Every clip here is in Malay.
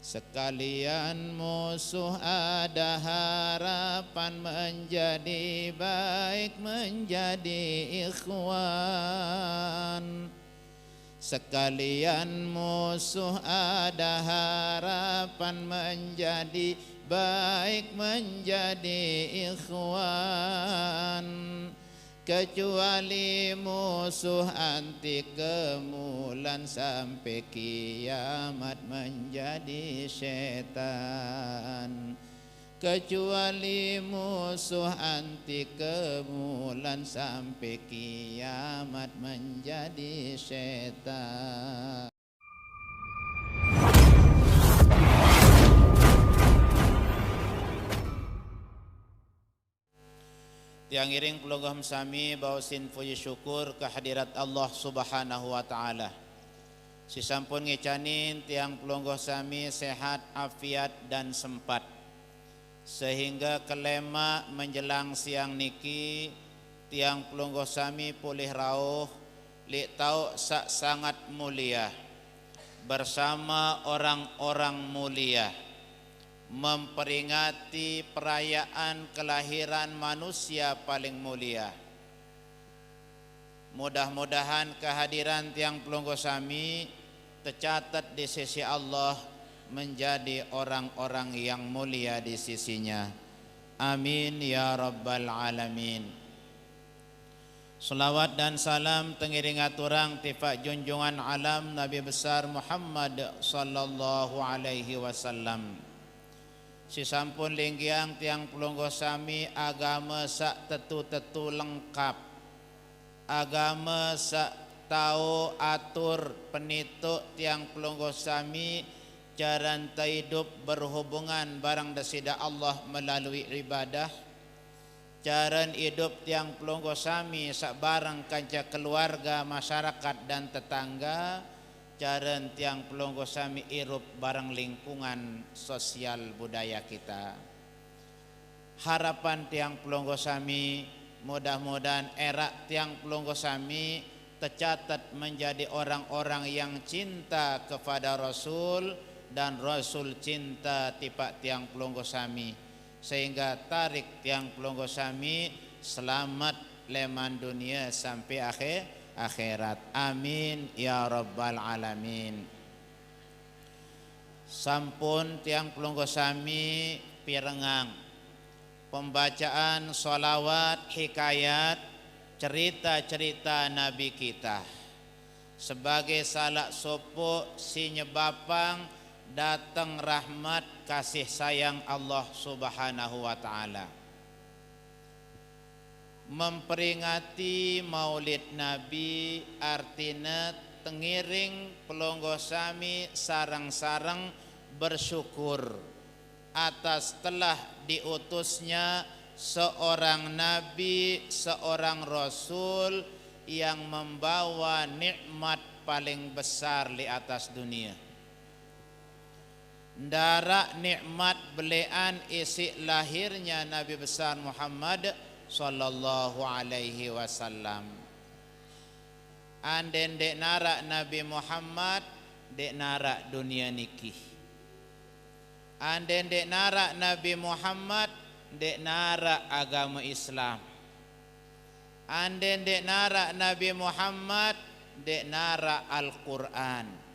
Sekalian musuh ada harapan menjadi baik, menjadi ikhwan. Sekalian musuh ada harapan menjadi baik, menjadi ikhwan. Kecuali musuh anti kemulan sampai kiamat menjadi setan. Kecuali musuh anti kemulan sampai kiamat menjadi setan. Tiang iring pelunggah sami bausin puji syukur kehadirat Allah Subhanahu wa taala. Sisampun ngicanin tiang pelunggah sami sehat, afiat dan sempat. Sehingga kelema menjelang siang niki tiang pelunggah sami pulih rauh li tau sangat mulia bersama orang-orang mulia memperingati perayaan kelahiran manusia paling mulia. Mudah-mudahan kehadiran tiang pelungguh sami tercatat di sisi Allah menjadi orang-orang yang mulia di sisinya. Amin ya rabbal alamin. Salawat dan salam tengiring aturang tifak junjungan alam Nabi besar Muhammad sallallahu alaihi wasallam. Sisampun linggiang tiang pelungguh sami agama sak tetu-tetu lengkap. Agama sak tahu atur penituk tiang pelungguh sami jaran hidup berhubungan barang desida Allah melalui ibadah. Jaran hidup tiang pelungguh sami sak barang kanca keluarga, masyarakat dan tetangga. Jaran tiang pelungguh sami irup barang lingkungan sosial budaya kita. Harapan tiang pelungguh sami mudah-mudahan era tiang pelungguh sami tercatat menjadi orang-orang yang cinta kepada Rasul dan Rasul cinta tipak tiang pelungguh sami, sehingga tarik tiang pelungguh sami selamat leman dunia sampai akhirat. Amin ya rabbal alamin. Sampun tiang pelungguh sami pirengang pembacaan sholawat, hikayat, cerita-cerita Nabi kita sebagai salak sopo si nyebapang datang rahmat kasih sayang Allah Subhanahu wa taala. Memperingati Maulid Nabi artinya tengiring pelungguh sami sarang-sarang bersyukur atas telah diutusnya seorang nabi, seorang rasul yang membawa nikmat paling besar di atas dunia. Ndara nikmat belean isi lahirnya Nabi besar Muhammad sallallahu alaihi wasallam. Anden dek nara Nabi Muhammad dek nara dunia niki. Anden dek nara Nabi Muhammad dek nara agama Islam. Anden dek nara Nabi Muhammad dek nara Al-Quran.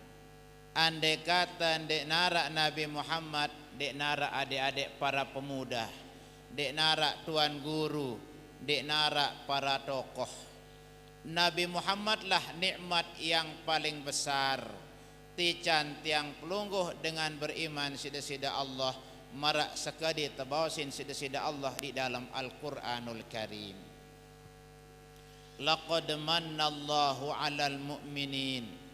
Andai kata dek nara Nabi Muhammad dek nara adik-adik para pemuda, dek nara tuan guru, dek nara para tokoh. Nabi Muhammad lah nikmat yang paling besar. Tican tiang pelungguh dengan beriman sida-sida Allah marak sekali tebawasin sida-sida Allah di dalam Al-Quranul Karim. Laqad mannallahu 'alal mu'minin.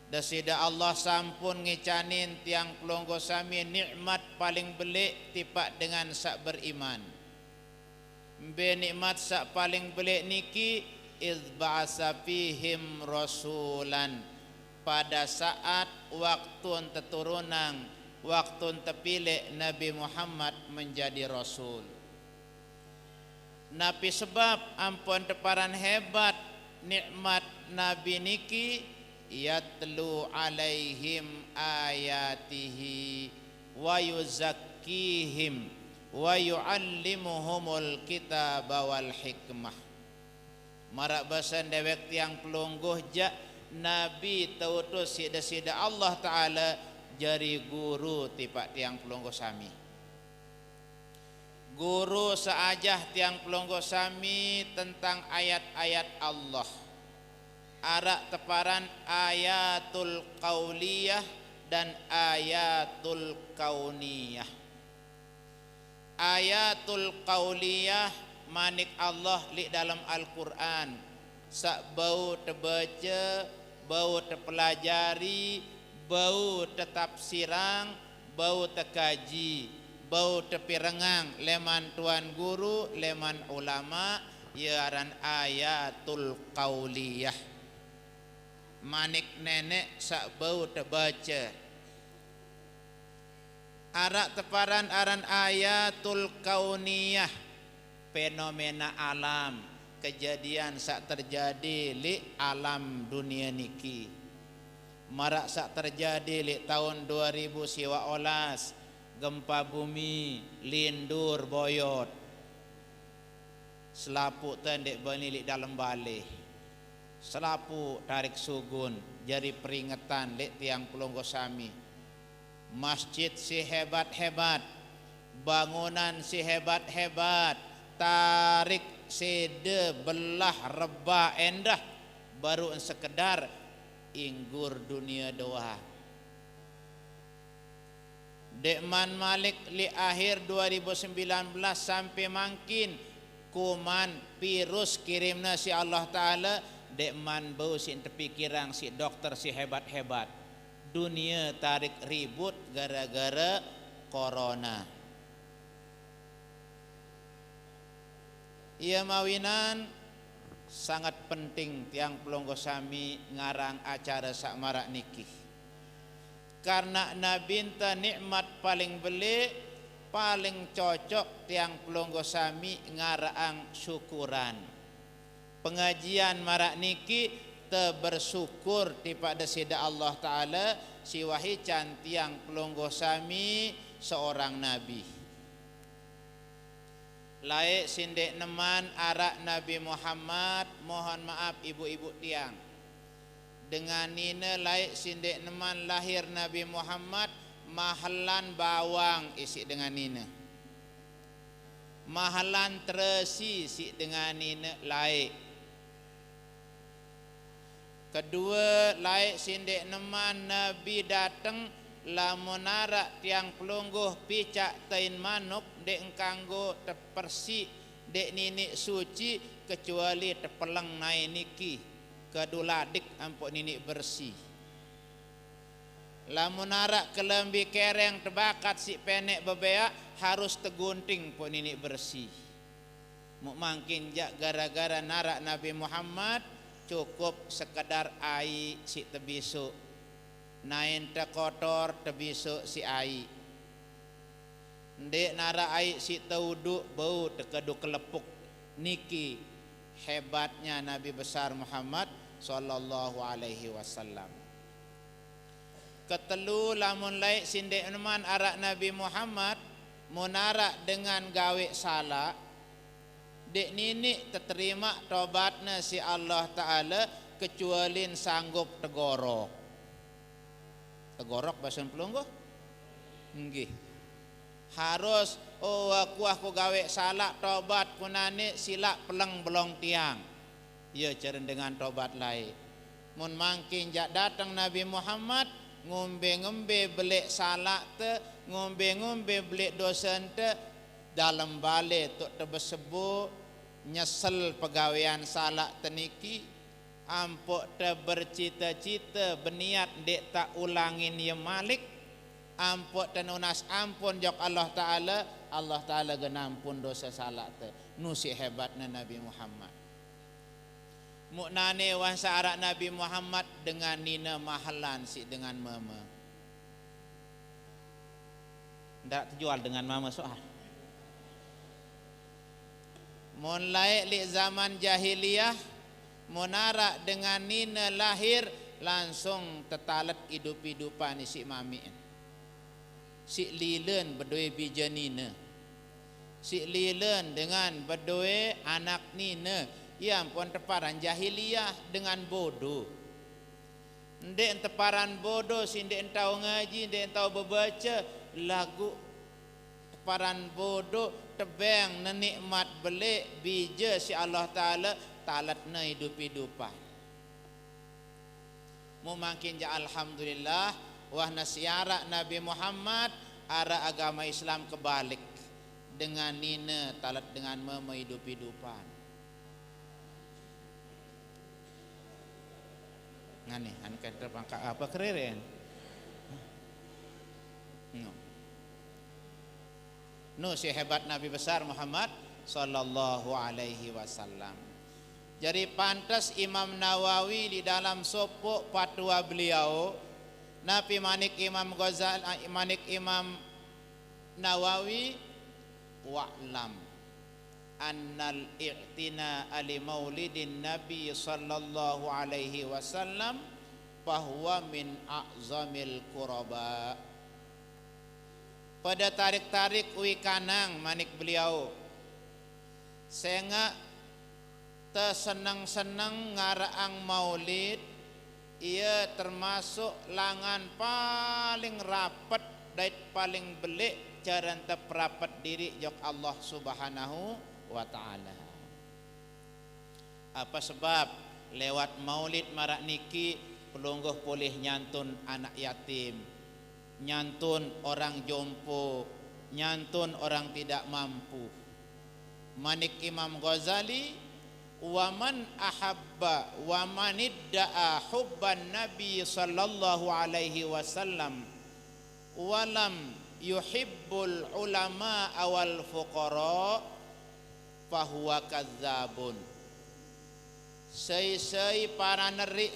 Desida Allah sampun ngicanin tiang pelungguh sami nikmat paling belik tipak dengan sak beriman. Be nikmat sak paling belik niki iz ba'asa fihim rasulan, pada saat waktu teturunan, waktu terpilih Nabi Muhammad menjadi rasul. Nabi sebab ampun teparan hebat nikmat Nabi niki yatlu alaihim ayatihi wa yuzakkihim wa yuallimuhumul kitaba wal hikmah. Marak basan dewek tiang pelungguh ja Nabi tautus sida-sida Allah Ta'ala jari guru tipak tiang pelungguh sami. Guru seajah tiang pelungguh sami tentang ayat-ayat Allah. Arak teparan ayatul qauliyah dan ayatul kauniyah. Ayatul qauliyah manik Allah li dalam Al-Quran. Sak bau terbaca, bau terpelajari, bau tetafsirang, bau terkaji, bau terpirengang leman tuan guru, leman ulama, iaran ayatul qauliyah. Manik nenek sak bau terbaca. Arak teparan aran ayatul kauniyah, fenomena alam, kejadian sak terjadi li alam dunia niki. Marak sak terjadi li tahun 2000 siwa olas, gempa bumi, lindur boyot. Selapuk tendek bani li dalam balik. Selapuk tarik sugun, jadi peringatan li tiang pelungguh sami. Masjid si hebat-hebat, bangunan si hebat-hebat, tarik sede belah reba endah, baru sekedar inggur dunia doa. Dekman Malik li akhir 2019 sampai mangkin kuman virus kirimna si Allah Ta'ala. Dekman bau si terpikirang si dokter si hebat-hebat. Dunia tarik ribut gara-gara corona. Ia mawinan sangat penting tiang pelungguh sami ngarang acara sak marak niki. Karena Nabi ta nikmat paling beli, paling cocok tiang pelungguh sami ngarang syukuran. Pengajian marak niki te bersyukur tipada sida Allah Ta'ala si wahi cantiang pelungguh sami seorang nabi. Laik sindek neman arak Nabi Muhammad, mohon maaf ibu-ibu tiang. Dengan nina laik sindek neman lahir Nabi Muhammad, mahalan bawang isi dengan nina. Mahalan teresi isi dengan nina laik. Kedua, laik sindek neman Nabi datang lamun arak tiang pelungguh picak tain manuk dek engkanggo tepersi dek ninik suci kecuali tepeleng nai niki keduladik ampuk ninik bersih. Lamun arak kelembi kereng tebakat si penek bebeak harus tegunting pun ninik bersih. Muk mangkin jak gara-gara narak Nabi Muhammad cukup sekadar ai si tebisu. Nain te kotor tebisu si ai. Ndek nara ai si teudu bau tekeduk kelepuk. Niki hebatnya Nabi besar Muhammad sallallahu alaihi wasallam. Ketelu lamun laik sindek neman arak Nabi Muhammad munarak dengan gawe salah. Dek nini terima tobatna si Allah Ta'ala kecuali sanggup tegorok. Tegorok bahasa pelungguh? Nggih. Harus aku gawe salah tobat kunane sila peleng belong tiang. Ya ceren dengan tobat lain. Mun mangkin jak datang Nabi Muhammad ngombe-ngombe belik salah te, ngombe-ngombe belik dosa te dalam balik tuk tebesebu nyesel pegawaian salah teniki ampuk te bercita-cita berniat dek tak ulangin ya Malik ampuk te nunas ampun jok Allah Ta'ala genampun dosa salah te nusi hebatnya Nabi Muhammad. Muknane wansa arak Nabi Muhammad dengan nina mahalan si dengan mama. Ndak terjual dengan mama soal. Mun laik li zaman jahiliyah munara dengan nina lahir langsung tetalet hidup-hidupan si mami. Si lilen berdua bija nina. Si lilen dengan berdua anak nina. Ya ampun teparan jahiliyah dengan bodoh. Ndek teparan bodoh si ndek tahu ngaji, ndek tahu membaca lagu teparan bodoh tebeng nenikmat belik bija si Allah Taala talatna hidup-hidupan. Mu makin ja alhamdulillah wah nasiara Nabi Muhammad ara agama Islam kebalik dengan nina talat dengan mema hidup-hidupan. Ngani an kan terpangkat apa keren. No si hebat Nabi besar Muhammad sallallahu alaihi wasallam. Jadi pantas Imam Nawawi di dalam sopok fatwa beliau Nabi Manik Imam Ghazali Manik Imam Nawawi wa'lam annal i'tina ali maulidin Nabi sallallahu alaihi wasallam fahuwa min a'zamil quraba. Pada tarik-tarik ui kanang manik beliau sehingga tersenang-senang ngaraang maulid ia termasuk langan paling rapat dan paling belik jaran terperapat diri jok Allah Subhanahu wa ta'ala. Apa sebab lewat maulid marak niki pelungguh boleh nyantun anak yatim, nyantun orang jompo, nyantun orang tidak mampu. Manik Imam Ghazali wa man ahabba wa man idda'a hubban nabi sallallahu alaihi wasallam walam yuhibbul ulama awal fuqara fahuwa kadzabun. Sei para nerik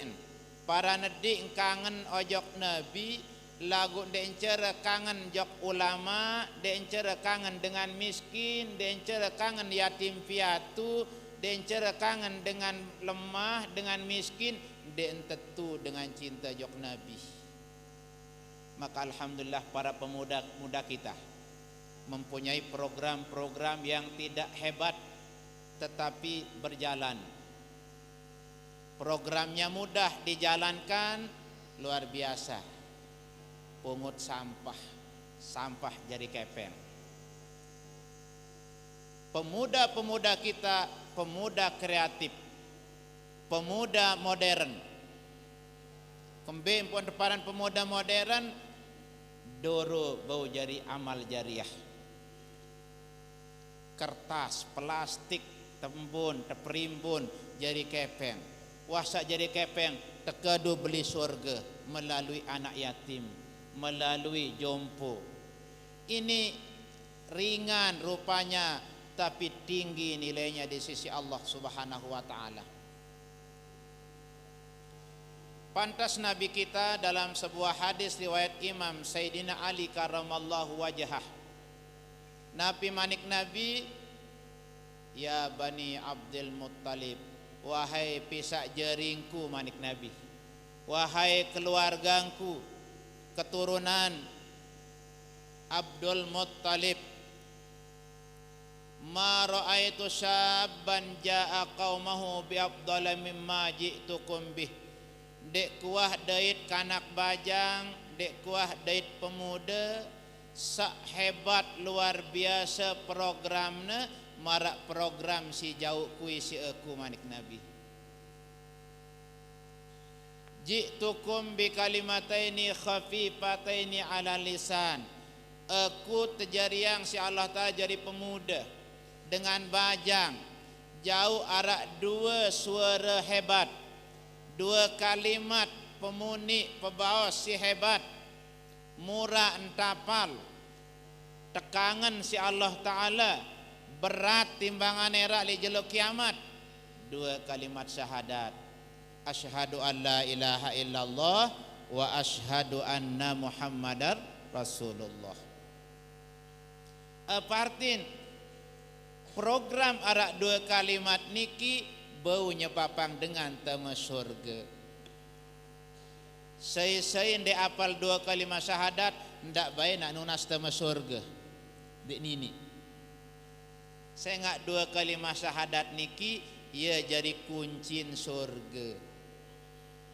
para nedik kangen ojok nabi lagu dencer kangen jok ulama, dencer kangen dengan miskin, dencer kangen yatim piatu, dencer kangen dengan lemah, dengan miskin, den tentu dengan cinta jok Nabi. Maka alhamdulillah para pemuda-pemuda kita mempunyai program-program yang tidak hebat tetapi berjalan. Programnya mudah dijalankan, luar biasa. Pungut sampah jadi kepeng. Pemuda-pemuda kita pemuda kreatif, pemuda modern. Kembali pun deparan pemuda modern doro bau jari amal jariah. Kertas, plastik, tembun, teperimbun jadi kepeng. Wasa jadi kepeng tekedu beli surga melalui anak yatim, melalui jompo. Ini ringan rupanya tapi tinggi nilainya di sisi Allah Subhanahu wa taala. Pantas Nabi kita dalam sebuah hadis riwayat Imam Sayyidina Ali karramallahu wajhah. Nabi manik Nabi, ya Bani Abdul Muttalib, wahai pisak jeringku manik Nabi, wahai keluargaku, keturunan Abdul Muttalib, ma ra'aitu syabban ja'a qaumahu bi afdala mimma ji'tukum bih. Dek kuah dait kanak bajang, dek kuah dait pemuda sak hebat luar biasa programna marak program si jauh kui si aku manik Nabi. Ji'tukum bi kalimataini khafifataini ala lisan. Aku terjariang si Allah Ta'ala jadi pemuda dengan bajang jauh arak dua suara hebat, dua kalimat pemuni pebawas si hebat, murah entapal, tekangan si Allah Ta'ala, berat timbangan era li jeluk kiamat, dua kalimat syahadat, asyhadu an la ilaha illallah wa asyhadu anna muhammadar rasulullah. Partin program arak dua kalimat niki bau nyepapang dengan tema surga. Saya ndek apal 2 kalimat syahadat ndak bae nak nunas tama surga. Dek nini. Saya ngak 2 kalimat syahadat niki ia jadi kuncin surga.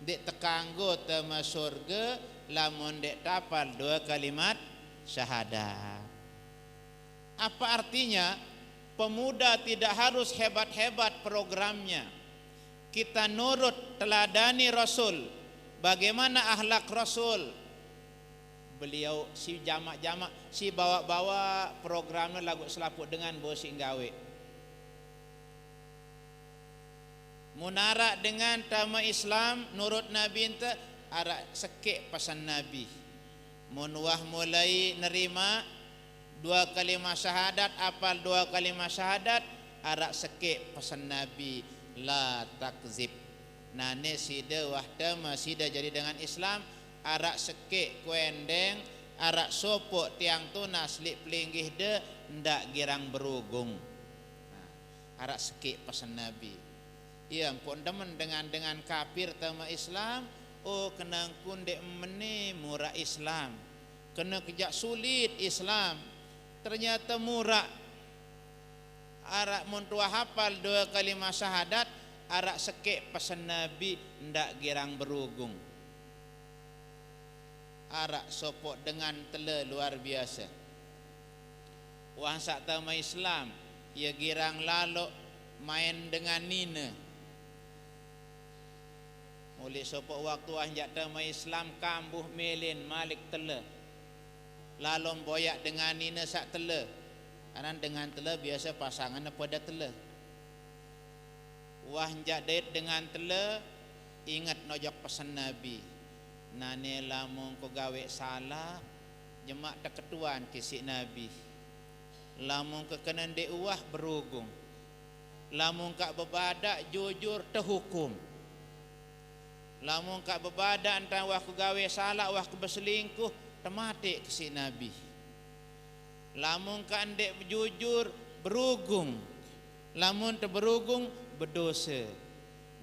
Dek tekanggo tama surga lamun dek tapal 2 kalimat syahadat. Apa artinya? Pemuda tidak harus hebat-hebat programnya. Kita nurut teladani Rasul. Bagaimana akhlak Rasul? Beliau si jamak-jamak, si bawa-bawa programnya lagu selaput dengan bosi gawe. Munara dengan tama Islam nurut Nabi ente ara sekek pesan Nabi. Munwah mulai nerima 2 kalimat syahadat, apal 2 kalimat syahadat, ara sekek pesan Nabi, la takzib. Nane sida wahda masida jadi dengan Islam, arak sekek kuendeng, arak sopok tiang tunas lik pelinggih de ndak girang berugung. Arak sekek pesan Nabi. Ia pun demen dengan kafir tama Islam. Oh kena kundek meni murah Islam, kena kejak sulit Islam, ternyata murah. Arak muntua hafal 2 kalimat syahadat, arak sekek pesan Nabi ndak girang berugung. Arak sopok dengan tele luar biasa. Wah sak tama Islam ia girang lalu main dengan nina. Oleh sopok waktu anjak tama Islam kambuh melin malik tele. Lalu boyak dengan nina sak tele. Karena dengan tele biasa pasangan pada tele. Wah jadit dengan tele ingat nojok pesan Nabi. Nane lamun ko gawe salah jemak teketuan kisik Nabi. Lamun kekenan de uah berugung. Lamun kak bebadak jujur terhukum. Lamun kak bebadak antara wah ko gawe salah wah ko berselingkuh tematik kisik Nabi. Lamun kak ndek jujur berugung. Lamun terberugung berdosa.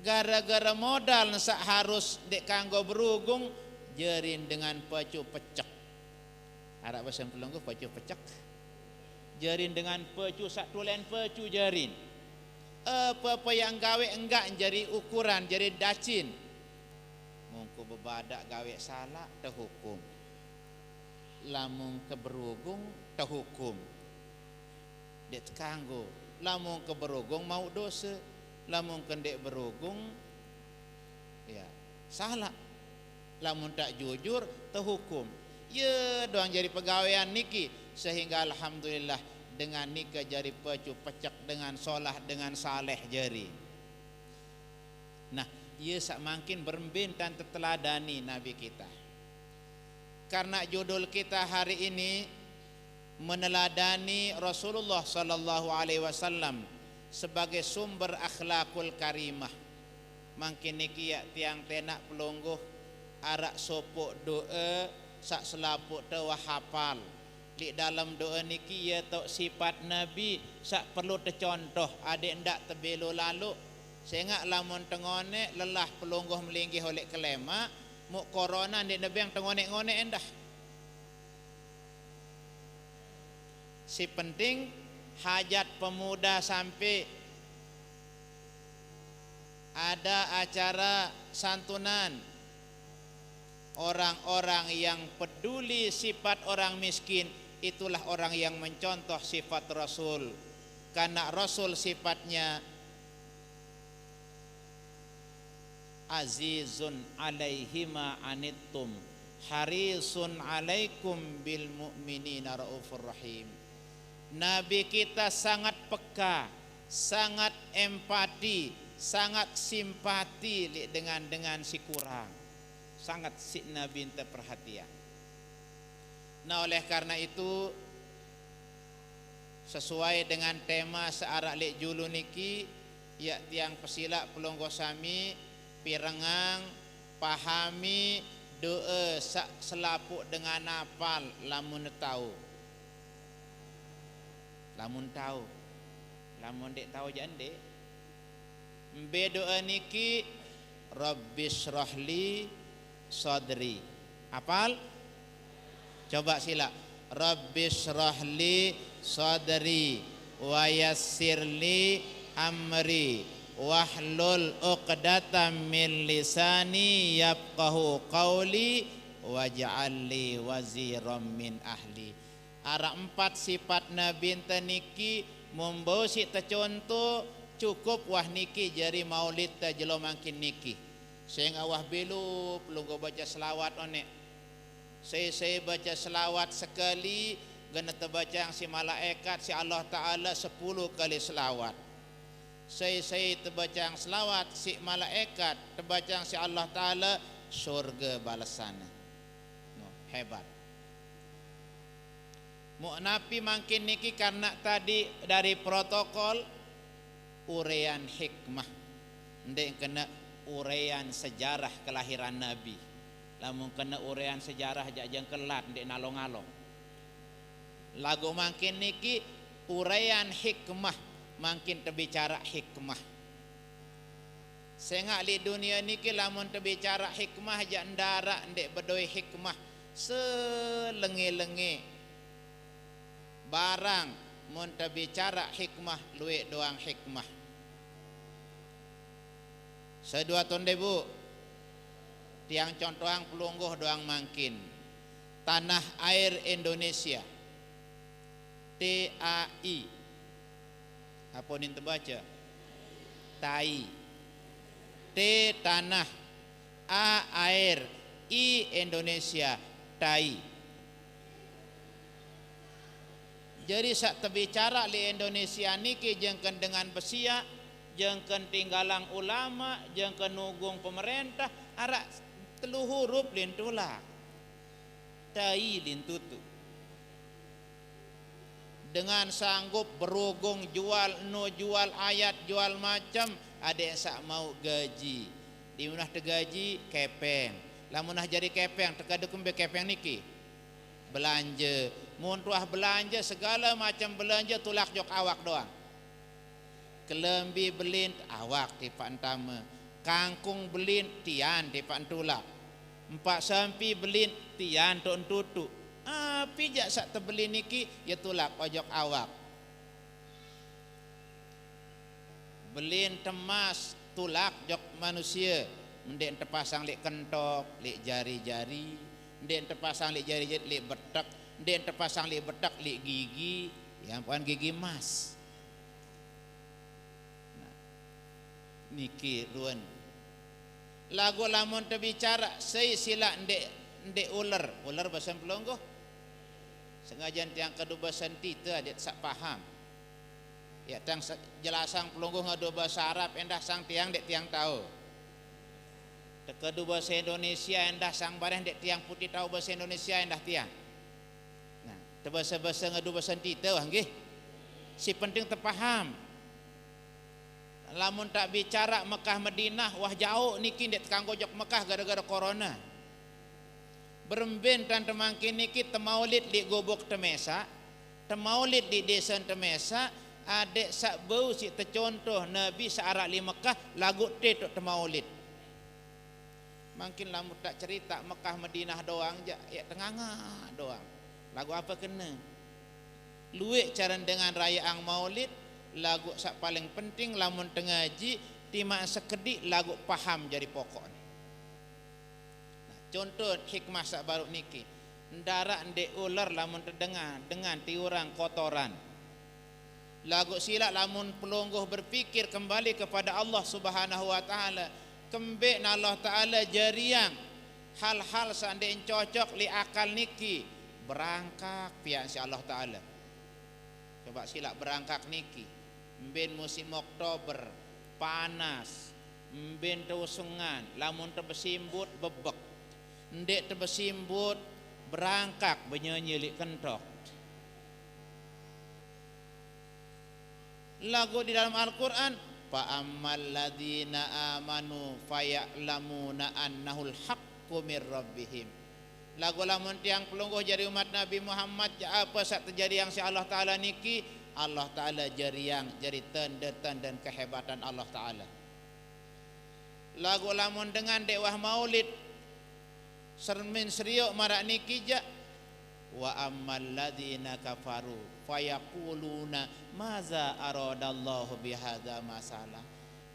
Gara-gara modal sak harus dek kanggo berugung jerin dengan pacu pecek. Arab bahasa Pelunggu pacu pecek. Jerin dengan pacu sak tulen pacu jerin. Apa-apa yang gawe enggak jadi ukuran jadi dacin. Mungku bebadak gawe salah terhukum. Lamun keberugung terhukum. Dek kanggo. Lamun keberugung mau dosa. Lamun kendek berugung ya salah. Lamun tak jujur terhukum. Ya doang jadi pegawaian niki sehingga alhamdulillah dengan nikah jadi pacu pecek dengan solah dengan saleh jari. Nah, ia sak makin berembin dan teteladani Nabi kita. Karena judul kita hari ini meneladani Rasulullah sallallahu alaihi wasallam sebagai sumber akhlakul karimah. Makin niki ya tiang tenak pelungguh arak sopok doa sak selapuk tewah hafal. Di dalam doa niki ya tok sifat Nabi sak perlu tercontoh adik ndak terbelo lalu. Sehingga lamun tengone lelah pelungguh melinggih oleh kelema muk corona di Nabi yang tengone-ngone endah. Si penting hajat pemuda sampai ada acara santunan orang-orang yang peduli sifat orang miskin, itulah orang yang mencontoh sifat Rasul. Karena Rasul sifatnya azizun alaihi ma anittum harisun alaikum bil mu'minina raufur rahim. Nabi kita sangat peka, sangat empati, sangat simpati dengan si kurang. Sangat si Nabi ente perhatian. Nah oleh karena itu sesuai dengan tema searak lek julu niki ya tiang pesilak pelonggo sami pirengang pahami doa sak selapuk dengan apal lamun tahu. Lamun tahu, lamun dek tahu jangan dek. Mbe doa niki Rabbis rohli sadri. Hafal? Coba sila. Rabbis rahli sadri wa yassirli amri wahlul uqdatam min lisani yafqahu qawli waj'alli waziram min ahli. Ara 4 sifat Nabi niki membawa si tercontoh cukup wah niki jari maulid tajelo makin niki. Saya awah belu pelunggu baca selawat onek. Saya baca selawat sekali, gana terbaca yang si malaikat si Allah Ta'ala 10 kali selawat. Saya terbaca yang selawat si malaikat, terbaca yang si Allah Ta'ala surga balasannya. No, hebat. Mu'napi makin niki karena tadi dari protokol urean hikmah. Ndek kena urean sejarah kelahiran Nabi. Lamun kena urean sejarah jajang kelat ndek nalong-along. Lagu makin niki urean hikmah, makin terbicara hikmah. Sengak li dunia niki lamun terbicara hikmah jak ndara ndek bedoi hikmah selenge-lenge. Barang mun terbicara hikmah luwe doang hikmah. Sedua tonde bu, tiang contohang pelungguh doang mangkin. Tanah air Indonesia, TAI. Apa nih terbaca? Tai. T tanah, A air, I Indonesia, tai. Jadi sak terbicara li Indonesia niki jengken dengan besia, jengken tinggalang ulama, jengken nugung pemerintah, arak telu huruf lintulak. Tai lintutu. Dengan sanggup berugong jual no jual ayat jual macam, ada yang sak mau gaji. Di munah tergaji kepeng. Lamunah jadi kepeng tekadu kumbe kepeng niki. Belanja, mun tuah belanja segala macam belanja tulak jok awak doang. Kelembi belin awak tipan tama, kangkung belin tian tipan tulak, 4 sampi belin tian ton tutu. Pijak sak tebeli niki ya tulak ojok awak. Belin temas tulak jok manusia, ndek terpasang lik kentok, lik jari-jari, ndek terpasang lik jari-jari lik betek, ndek terpasang lik betek lik gigi, yang bukan gigi emas. Nah, niki ruan. Lagu lamun terbicara, saya sila ndek ular bahasa pelonggoh. Sengaja tiang kedua bahasa itu adik sak paham. Ya tiang jelasang pelungguh ngadu bahasa Arab endah sang tiang dek tiang tahu. Kedua bahasa Indonesia endah sang bareng dek tiang putih tahu bahasa Indonesia endah tiang. Nah, bahasa ngadu bahasa itu nggih. Si penting terpaham. Lamun tak bicara Mekah Madinah wah jauh niki dek kanggo jok Mekah gara-gara corona. Beremben dan temangkin niki temaulid di gobok temesa, temaulid di desa temesa, adek sak bau si tercontoh Nabi searak li Mekah lagu tetok temaulid. Makin lamu tak cerita Mekah Madinah doang ja, ya tenganga doang. Lagu apa kena? Luwe cara dengan rayaan maulid, lagu sak paling penting lamun tengaji tima sekedik lagu paham jadi pokok. Contoh hikmah sak baru niki, ndara ndek ular lamun terdengar dengan tiurang kotoran. Lagu silak lamun pelungguh berpikir kembali kepada Allah Subhanahu wa taala, kembe na Allah taala jariang hal-hal seandainya cocok li akal niki berangkak pihak si Allah taala. Coba silak berangkak niki, mben musim Oktober panas, mben teusungan, lamun terbesimbut bebek. Ndek terbesimbut berangkak benyanyi lik kentok. Lagu di dalam Al-Quran, fa ammal ladzina amanu faya'lamuna annahul haqqu mir rabbihim. Lagu lamun tiang pelungguh jadi umat Nabi Muhammad apa sak terjadi yang si Allah taala niki, Allah taala jariang jadi tanda dan kehebatan Allah taala. Lagu lamun dengan dekwah maulid sermin seriuk marak niki ja. Wa ammal ladzina kafaru fayaquluna maza aradallahu bihadza masalah.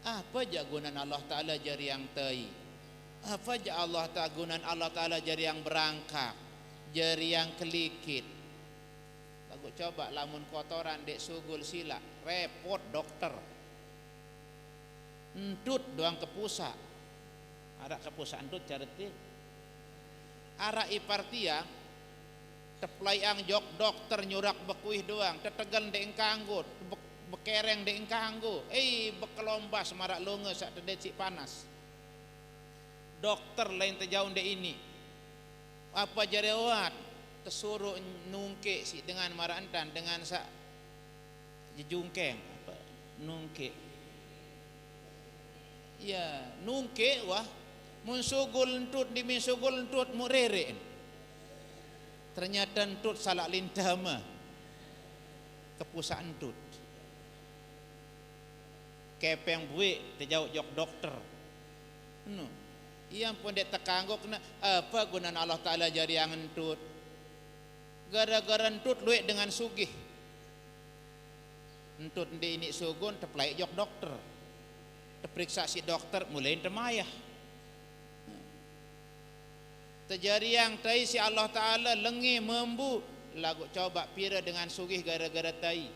Apa ja gunan Allah Taala jari yang tei? Apa ja Allah Taala gunan Allah Taala jari yang berangkak, jari yang kelikit. Lagu coba lamun kotoran dek sugul sila, repot dokter. Entut doang kepusa. Ada kepusa entut careti. Ara ipartia teplai ang jok dokter nyurak bekuih doang, tetegal dek engkanggo, bekereng dek engkanggo, bekelombas marak lunga sak tedecik panas. Dokter lain terjauh dek ini. Apa jarewat tersuruh nungke si dengan marak entan dengan sak jejungkeng apa nungke. Ya, nungke wah mun sugul entut di min sugul entut murere. Ternyata entut salak lintama kepusaan entut kepeng buik terjauh jok dokter no. Ia pun dek tekangguk kena apa guna Allah Ta'ala jari yang entut gara-gara entut luik dengan sugih entut di ini sugun terpelai jok dokter terperiksa si dokter mulai temayah terjadi yang tai si Allah Ta'ala lengi membu lagu coba pira dengan sugih gara-gara tai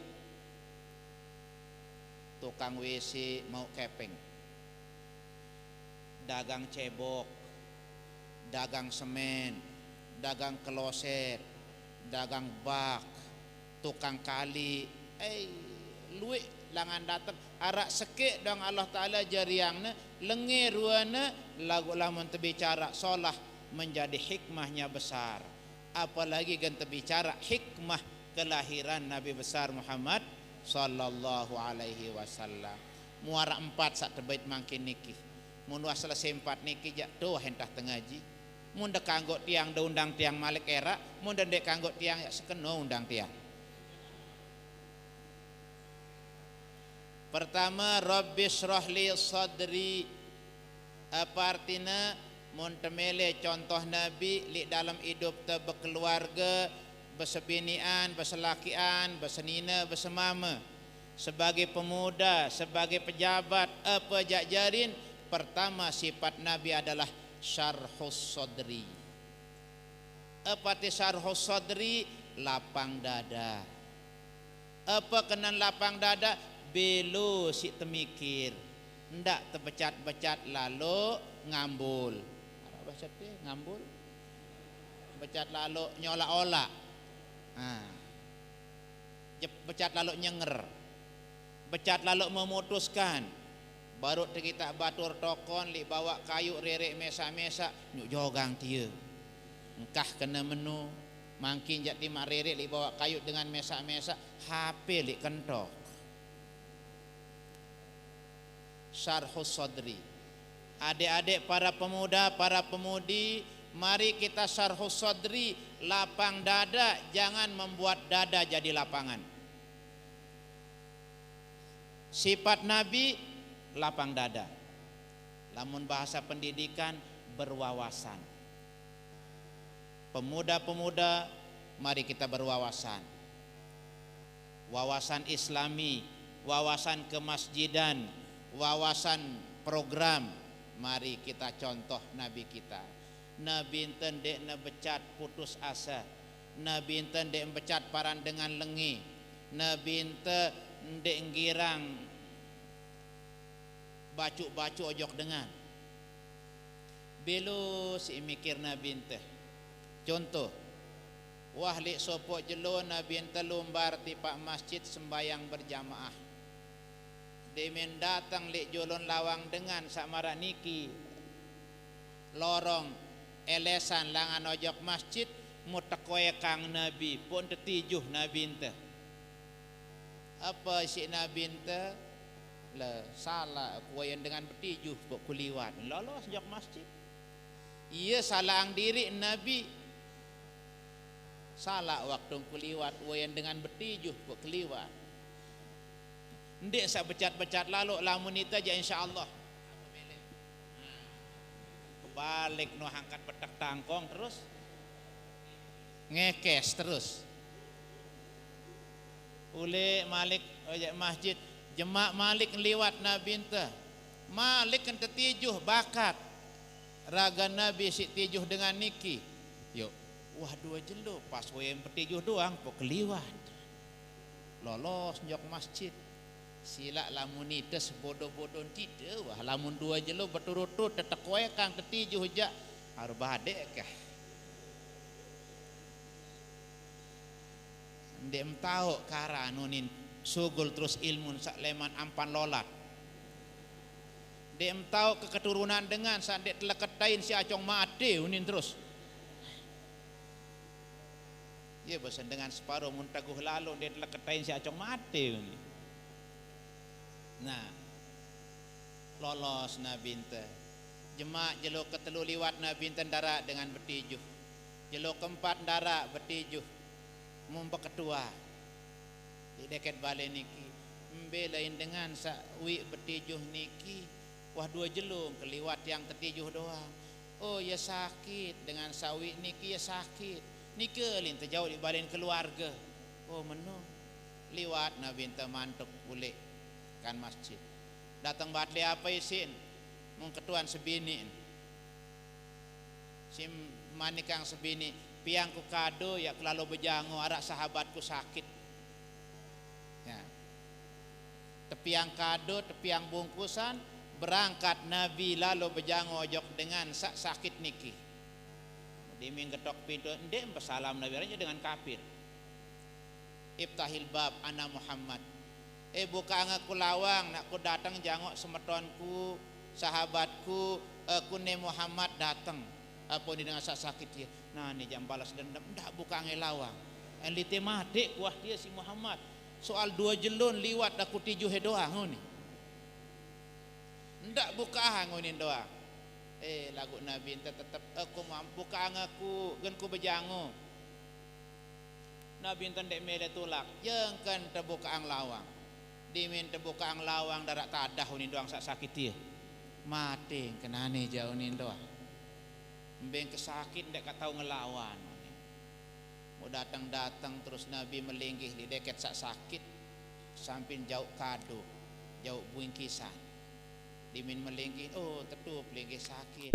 tukang WC mau kepeng dagang cebok dagang semen dagang kloset dagang bak tukang kali luik langan datang arak sekik dong Allah Ta'ala jariangna lengi ruana lagu lamun terbicara solah menjadi hikmahnya besar, apalagi kita bicara hikmah kelahiran Nabi besar Muhammad sallallahu alaihi wasallam. Muara 4 sak tebait mangkin niki. Mun wis selesai 4 niki jak doh hentah tengaji. Mun dek kanggo tiang undang tiang Malik era, mun dek kanggo tiang ya sekeno undang tiang. Pertama, Rabbis rohli sadri. Apa artinya? Mun temele contoh Nabi li dalam hidup te berkeluarga, bersebinian, berselakian, bersenina, bersemama. Sebagai pemuda, sebagai pejabat, apa jajarin? Pertama sifat Nabi adalah syarhus sadri. Apa ti syarhus sadri? Lapang dada. Apa kenan lapang dada? Belo si temikir. Ndak terbecat-becat lalu ngambul. Baca ngambul becat lalu nyolak-olak becat lalu nyenger becat lalu memutuskan baru kita batur tokon li bawa kayu rerek mesa-mesa nyuk jogang tia engkah kena menu mangkin jat lima rerek li bawa kayu dengan mesa-mesa HP li kentok syarhus sadri. Adik-adik para pemuda, para pemudi, mari kita syarhus sadri, lapang dada, jangan membuat dada jadi lapangan. Sifat Nabi lapang dada. Lamun bahasa pendidikan berwawasan. Pemuda-pemuda, mari kita berwawasan. Wawasan Islami, wawasan kemasjidan, wawasan program. Mari kita contoh Nabi kita. Nabi enten dek na becat putus asa. Nabi enten dek becat paran dengan lengi. Nabi enten dek ngirang bacuk-bacuk ojok dengan. Belo si mikir Nabi enten. Contoh, wahli sopo jelo Nabi enten lumbar tipak masjid sembayang berjamaah. Demen datang lek jolon lawang dengan sakmara niki lorong elesan langan ojok masjid mutekoe kang Nabi pun tetijuh Nabi ente apa si Nabi ente le salah kuayan dengan bertijuh pok kuliwat lolos ojok masjid iya salah ang diri Nabi salah waktu kuliwat kuayan dengan bertijuh pok kuliwat. Ndik sak becat-becat lalu lamun itu aja insyaallah. balik no angkat petak tangkong terus ngekes terus ule Malik ojek masjid jemak Malik liwat Nabi ente Malik kan tetijuh bakat raga Nabi si tijuh dengan niki yuk wah dua jelo pas yang petijuh doang pok keliwat lolos njok masjid sila lamun ites bodoh-bodoh tidak wah lamun dua jelo berturut-turut tetek wae kang tetijuh jak harus badek kah ndem tahu kara nunin sugul terus ilmun sak leman ampan lolat dem tahu keketurunan dengan sandet teleketain si acong mate unin terus ya bosan dengan separuh muntaguh lalu dia teleketain si acong mate unin. Nah lolos Nabi ente jemak jelo ketelu liwat Nabi ente darat dengan bertijuh jelo keempat darat bertijuh mumpah ketua di dekat balai niki mbelain dengan sakwi bertijuh niki wah dua jelung keliwat yang ketijuh doang oh ya sakit dengan sawi niki ya sakit niki lin terjauh di balai keluarga oh menu liwat Nabi ente mantuk boleh kan masjid datang batli apa isin mung ketuan sebini sim manikang sebini piangku kado ya kelalu bejango arak sahabatku sakit ya tepiang kado tepiang bungkusan berangkat Nabi lalu bejango ojok dengan sakit niki diming ketok pintu ndek bersalam Nabi aja dengan kafir iftahil bab ana Muhammad buka ngaku lawang nak ku datang jangok semetonku sahabatku aku ne Muhammad datang apa ni dengan sakit dia nah ni jam balas dendam ndak buka ngelawang elite mati kuah dia si Muhammad soal dua jelun liwat aku tijuh doang ni ndak buka ngonin doang lagu Nabi tetap aku mampu buka ngaku gen ku bejango Nabi ente dek mele tulak yang kan terbuka ang lawang dimin terbuka ang lawang darat tadah ni doang sakit dia mati kenane jauh ni doang mbeng kesakit ndak tahu ngelawan mau datang terus Nabi melinggih di deket sakit samping jauh kado jauh bungkisan dimin melinggih oh tetup linggih sakit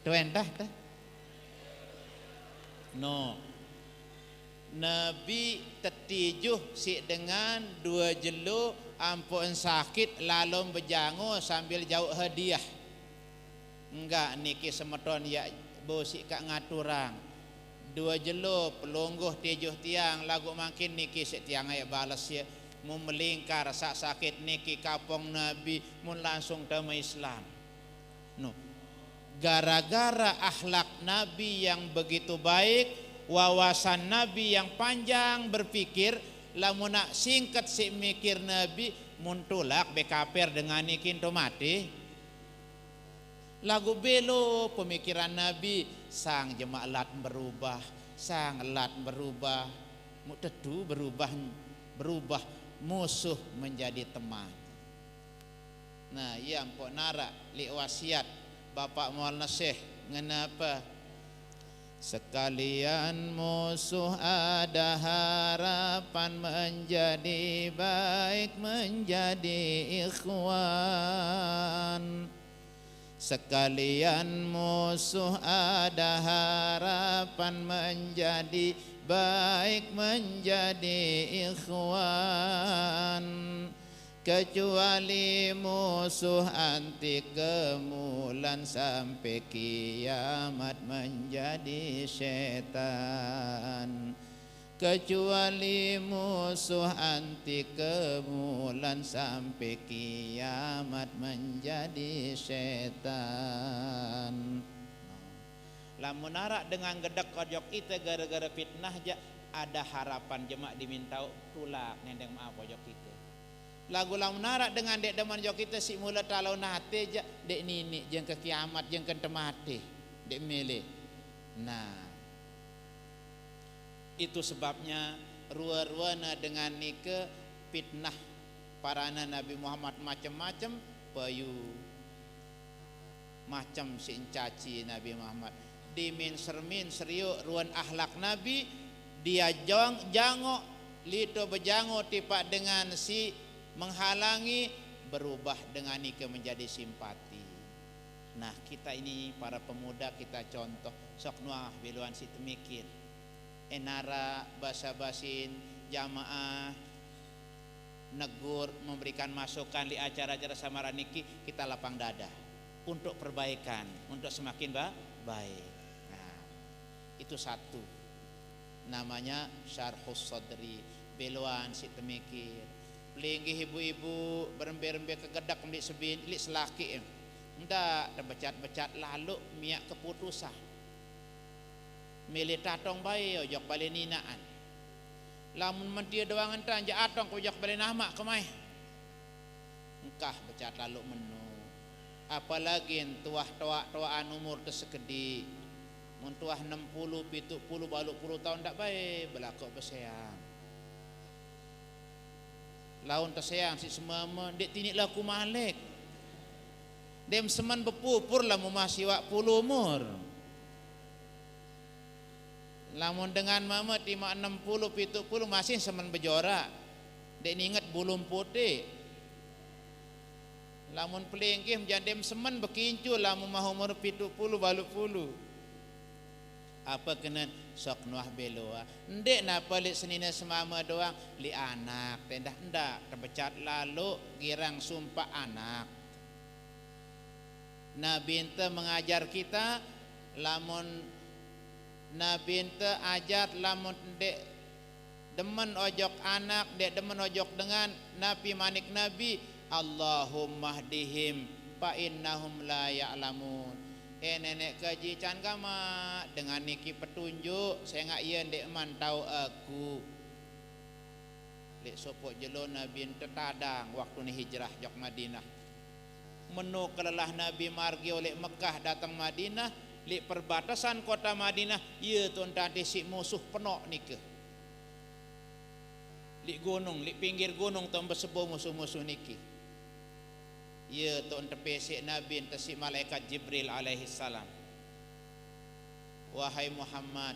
tuh endah dah no Nabi tertijuh si dengan dua jelu ampun sakit lalu berjango sambil jauh hadiah enggak niki semeton ya bosik kak ngaturang dua jelu pelungguh tijuh tiang lagu makin niki setiang ayat balas ya mau melingkar sakit niki kapong Nabi mun langsung tema Islam no gara-gara akhlak Nabi yang begitu baik wawasan Nabi yang panjang berpikir lamun nak singkat si mikir Nabi muntulak bekaper dengan ikin to mati lagu belo pemikiran Nabi sang jemaat berubah sang lat berubah mutetu berubah musuh menjadi teman nah iya mpok nara li wasiat Bapak Maulana Syekh ngenapa sekalian musuh ada harapan menjadi baik menjadi ikhwan sekalian musuh ada harapan menjadi baik menjadi ikhwan kecuali musuh anti kemulan sampai kiamat menjadi setan kecuali musuh anti kemulan sampai kiamat menjadi setan lamun arak dengan gedek kojok itu gara-gara fitnah ja ada harapan jemaah diminta tulak nendeng maaf kojok itu lagu lamun arak dengan dek deman jok kita si mula talau nate ja dek nini jeng ke kiamat jeng ke temati dek milih nah itu sebabnya ruwa-ruwana dengan nike fitnah para Nabi Muhammad macam-macam payu macam si caci Nabi Muhammad dimin sermin seriuk ruan akhlak Nabi dia jangok lito berjango tipak dengan si menghalangi berubah dengan ike menjadi simpati. Nah kita ini para pemuda kita contoh sok nuah biluan si temikir enara basa-basin jamaah negur memberikan masukan di acara-acara samaran niki kita lapang dada untuk perbaikan untuk semakin baik. Nah itu satu namanya syarhus sadri beluan si temikir pelinggi ibu-ibu berembe-rembe kegedak di sebin ilik selaki ndak terbecat-becat lalu miak keputusan milih tatong bayi ojok balik ninaan lamun mentia doang entan ja atong ojok balik nama kemai engkah becat lalu menu apalagi tuaan umur tersekedi mentuah 60 70 baluk puluh tahun ndak baik belakok beseang laun terseang si semama dek tinik laku malik dem seman bepupur lah masih wak puluh umur lamun dengan mama tima 60 70 masih seman berjorak dek ingat bulum putih lamun pelingkih jandem seman bekincu lamun mahu umur 70 baluk puluh apa kena sok nuah beloa ndek napa li senina semama doang li anak tendah ndak terbecat lalu girang sumpah anak Nabi ente mengajar kita lamun Nabi ente ajar lamun ndek demen ojok anak dek demen ojok dengan Nabi manik Nabi Allahumma hdihim fa innahum la ya'lamun nenek kaji can kama dengan niki petunjuk saya ngak iya ndek man tahu aku lek sopok jelo Nabi tetadang waktu ni hijrah jok Madinah menu kelelah Nabi margi oleh Mekah datang Madinah lek perbatasan kota Madinah iya tuan tadi si musuh penok nike lek gunung lek pinggir gunung tuan bersebo musuh-musuh niki ya tuan tepesik Nabi entasi malaikat Jibril alaihi salam wahai Muhammad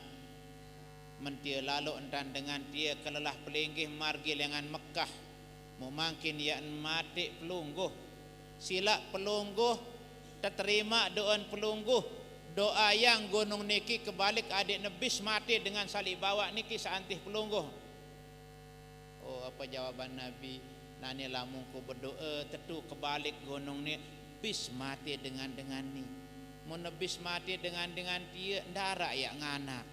mentia lalu entan dengan dia kelelah pelinggih margi lengan Mekah memangkin ya mati pelungguh sila pelungguh terterima doa pelungguh doa yang gunung niki kebalik adik nebis mati dengan salib bawa niki seantih pelungguh. Oh apa jawaban Nabi nani lamun ku berdoa tentu kebalik gunung ni bis mati dengan ni mun bis mati dengan dia ndara ya nganak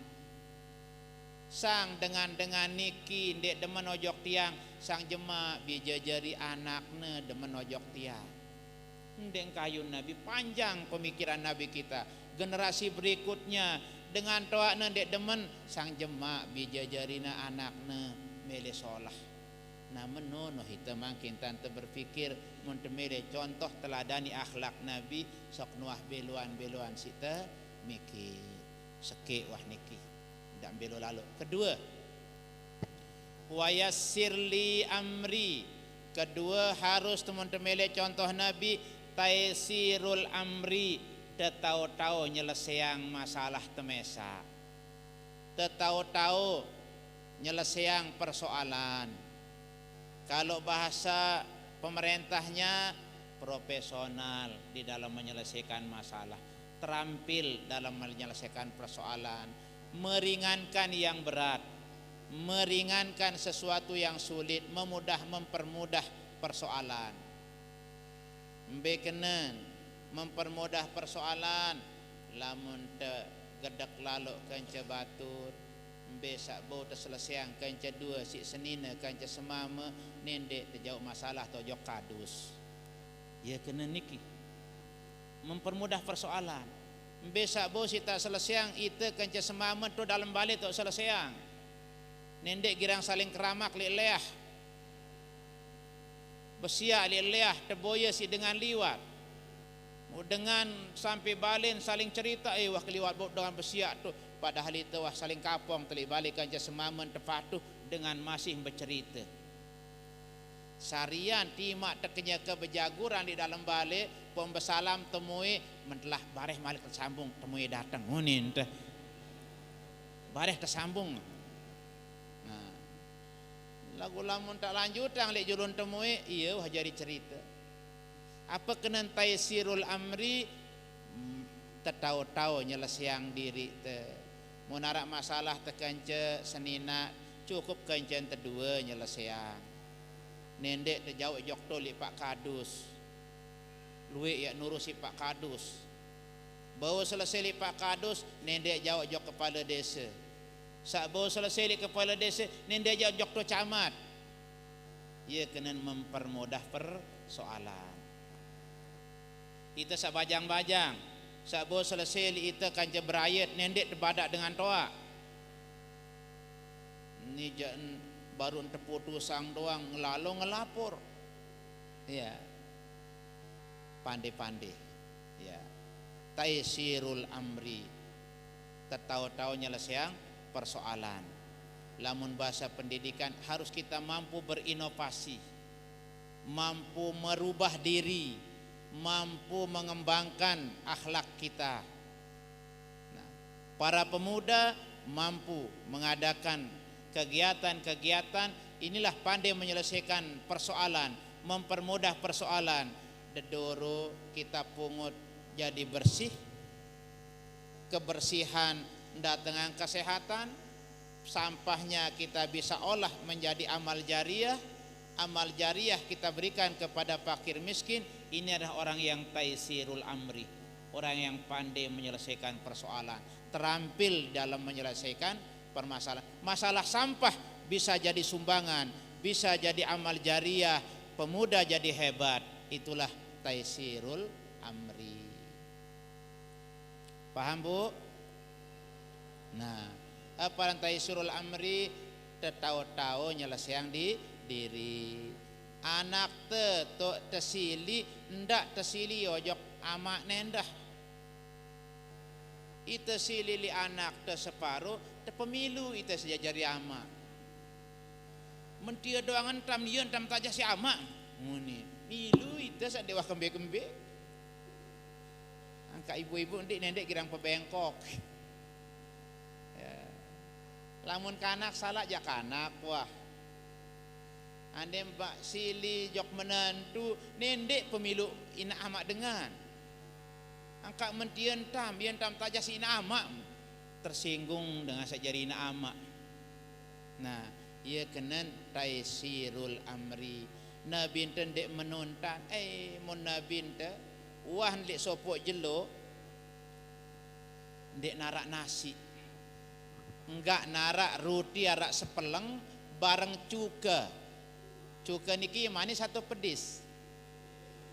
sang dengan niki ndek demen ojok tiang sang jema bijajari anakne demen ojok tiang ndek kayun Nabi panjang pemikiran Nabi kita generasi berikutnya dengan toakne ndek demen sang jema bijajarina anakne mele solah. Namun nono kita makin tante berfikir mentemele contoh teladani akhlak Nabi sok nuah beluan sita mikir seke wah niki ndak belo lalu. Kedua wayassirli amri, kedua harus teman-temele contoh Nabi taisirul amri, tetau-tau nyelesaiang masalah temesa, tetau-tau nyelesaiang persoalan. Kalau bahasa pemerintahnya profesional di dalam menyelesaikan masalah, terampil dalam menyelesaikan persoalan, meringankan yang berat, meringankan sesuatu yang sulit, mempermudah persoalan. Mbekenen mempermudah persoalan, lamun te gedek lalu kanca batur, besak bau terselesaian kanca dua si senina kanca semama nendek terjauh masalah tojok kadus. Ya kena niki mempermudah persoalan. Besak bau si tak selesaian itu kanca semama tu dalam balik tu selesaian. Nendek girang saling keramak lileah. Bersiak lileah terboya si dengan liwat. Dengan sampai balen saling cerita wah keliwat bau dengan bersiak tu. Padahal itu wah saling kapong telik balik kanca semamen tepatuh dengan masih bercerita. Sarian timak tekenya ke berjaguran di dalam balik pembesalam temui mentelah bareh malik tersambung temui datang unin teh bareh tersambung. Nah, lagu lamun tak lanjutang lek julun temui iya wah jadi cerita. Apa kena taysirul amri tertahu-tahu nyelesaiang diri teh. Mun arak masalah tekence senina cukup kencen kedua nyelesaiang. Nendek terjauh jok tolik Pak Kadus. Luik ya nurusi Pak Kadus. Bawa selesai li Pak Kadus, nendek jauh jok kepala desa. Sak bawa selesai li kepala desa, nendek jauh jok to camat. Ia kena mempermudah persoalan. Kita sak bajang-bajang, sak bawa selesai li kita kanca berayat, nendek terbadak dengan toa. Ni baru terputusang doang ngelalu ngelapor. Ya. Pandai-pandai. Ya. Taysirul amri. Tertahu-tahu nyelesaiang persoalan. Lamun bahasa pendidikan harus kita mampu berinovasi. Mampu merubah diri, mampu mengembangkan akhlak kita. Nah, para pemuda mampu mengadakan kegiatan-kegiatan, inilah pandai menyelesaikan persoalan, mempermudah persoalan. Dedoro kita pungut jadi bersih, kebersihan datang kesehatan, sampahnya kita bisa olah menjadi amal jariah, amal jariah kita berikan kepada fakir miskin. Ini adalah orang yang taysirul amri, orang yang pandai menyelesaikan persoalan, terampil dalam menyelesaikan permasalahan. Masalah sampah bisa jadi sumbangan, bisa jadi amal jariah, pemuda jadi hebat. Itulah taysirul amri. Paham Bu? Nah, apa taysirul amri? Tertahu-tahu nyelesaiang di diri. Anak tesili ndak tesili ojok amak nendah. Ita silili anak te separuh te pemilu ita sejajari amak. Mentia doangan tam yeun tam tajah si amak. Muni milu ita sak dewa kembe-kembe. Angka ibu-ibu ndik nendek kirang pebengkok. Ya. Lamun kanak salah jak kanak wah. Ande mbak sili jok menentu nendek pemilu ina amak dengan. Angka mentian tam tajah si ina amak tersinggung dengan sajari ina amak. Nah, ia kena taysirul amri. Nabi enten dek menuntan, mun nabi enten wah dek sopok jelo dek narak nasi. Enggak narak roti arak sepeleng bareng cuka. Cuka niki manis atau pedis?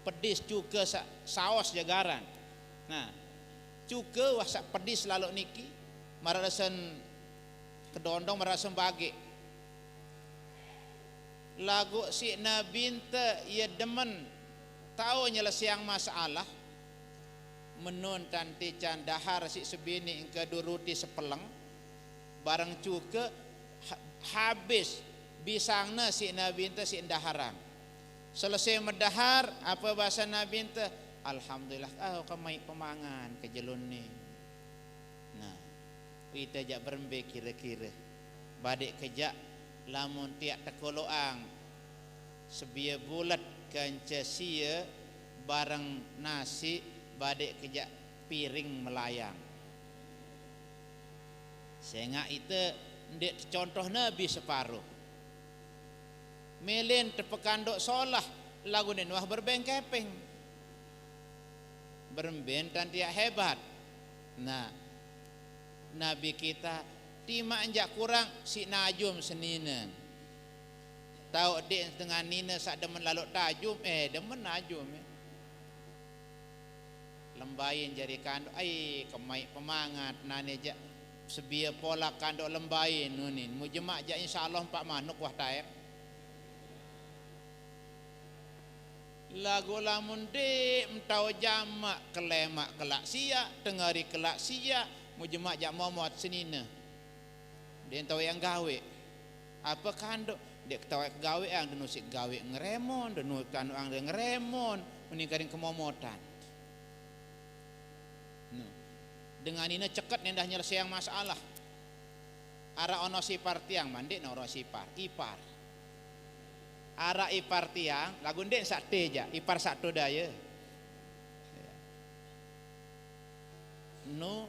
Pedis cuka saos jagaran. Nah, cuka wah sak pedis lalu niki marasen kedondong marasen bagi. Lagu si Nabi ente ia demen tahu nyelesaiang masalah menun tanti can dahar si sebini engke duruti sepeleng bareng cuka habis bisangna si Nabi ente si daharan. Selesai mendahar apa bahasa Nabi ente? Alhamdulillah kamai pemangan kejelun ni. Nah, kita jak berembe kira-kira. Badik kejak lamun tiak tekoloang sebia bulat kanca sia bareng nasi badik kejak piring melayang. Sehingga itu ndik contoh Nabi separuh. Melin tepekandok solah lagu ni wah berbengkepeng. Beremben dan dia hebat. Nah, Nabi kita tima anjak kurang si najum senina. Tahu dek dengan nina sak demen lalu tajum demen najum. Lembayin jari kandok kemai pemangat nane jak sebia pola kandok lembayin nunin mujemak jak insyaallah pak manuk wah taek. Lagu lamun de mentau jamak kelemak kelak sia tengari kelak sia mujemak jak momot senina. Dia tahu yang gawe apa kandok dek ketawa gawe ang denusik gawe ngeremon denuk kanu ang ngeremon meningkarin kemomotan no. Dengan ini ceket nendah nyelesai yang masalah ara ono sipar tiang mandi noro sipar ipar ara ipar tiang lagu ndek sak teja ipar sak daya no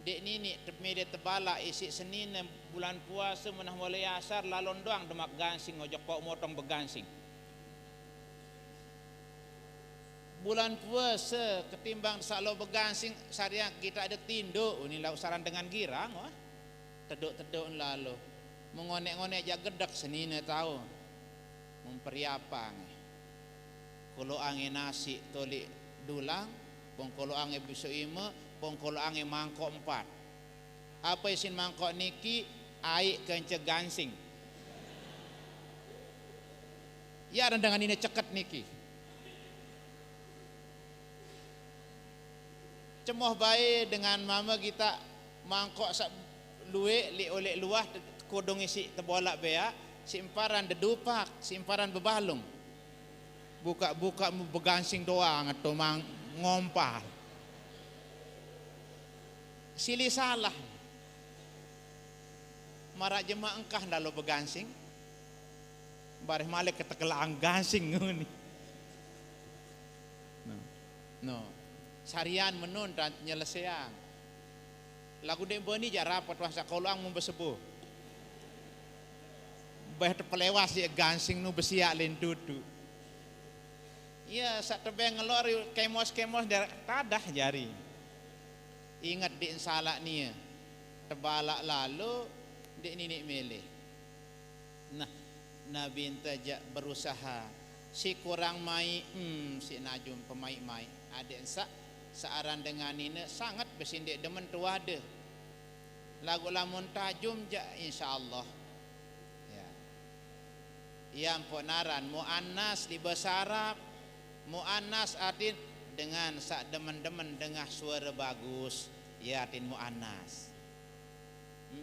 dek nini temede tebala isi Senin bulan puasa menah mulai asar lalon doang demak gansing ojok pok motong begansing bulan puasa ketimbang salo begansing sariang kita ada tindo ini lau saran dengan girang wah teduk-teduk lalu mengonek-ngonek aja gedak Senin tahu memperiapang kalau angin nasi tolik dulang pongkolo angin besok ima pongkolo angin mangkok 4 apa isin mangkok niki aik kence gansing ya dengan ini ceket niki cemoh baik dengan mama kita mangkok sak luwe li oleh luah kodong isi tebolak bea simparan dedupak simparan bebalung buka-buka begansing doang atau ngompal silih salah marak jemaah engkah lalu begansing bareh malik ketekelaan gansing nguni no sarian menun dan nyelesaian lagu dek bani jak rapat wasa kaulang mau bersebuh bah terpelewas ya gansing nu besiak len duduk ya sak tebeng ngelor kemos-kemos dari tadah jari ingat di salak ni tebalak lalu di ninik milih nah Nabi intajak berusaha si kurang mai si najum pemai-mai adik sak searan dengan ini sangat besindik demen tuade lagu lamun tajum ja insyaallah ya yang ponaran muannas di bahasa Arab muannas artin dengan sak demen-demen dengar suara bagus ya artin muannas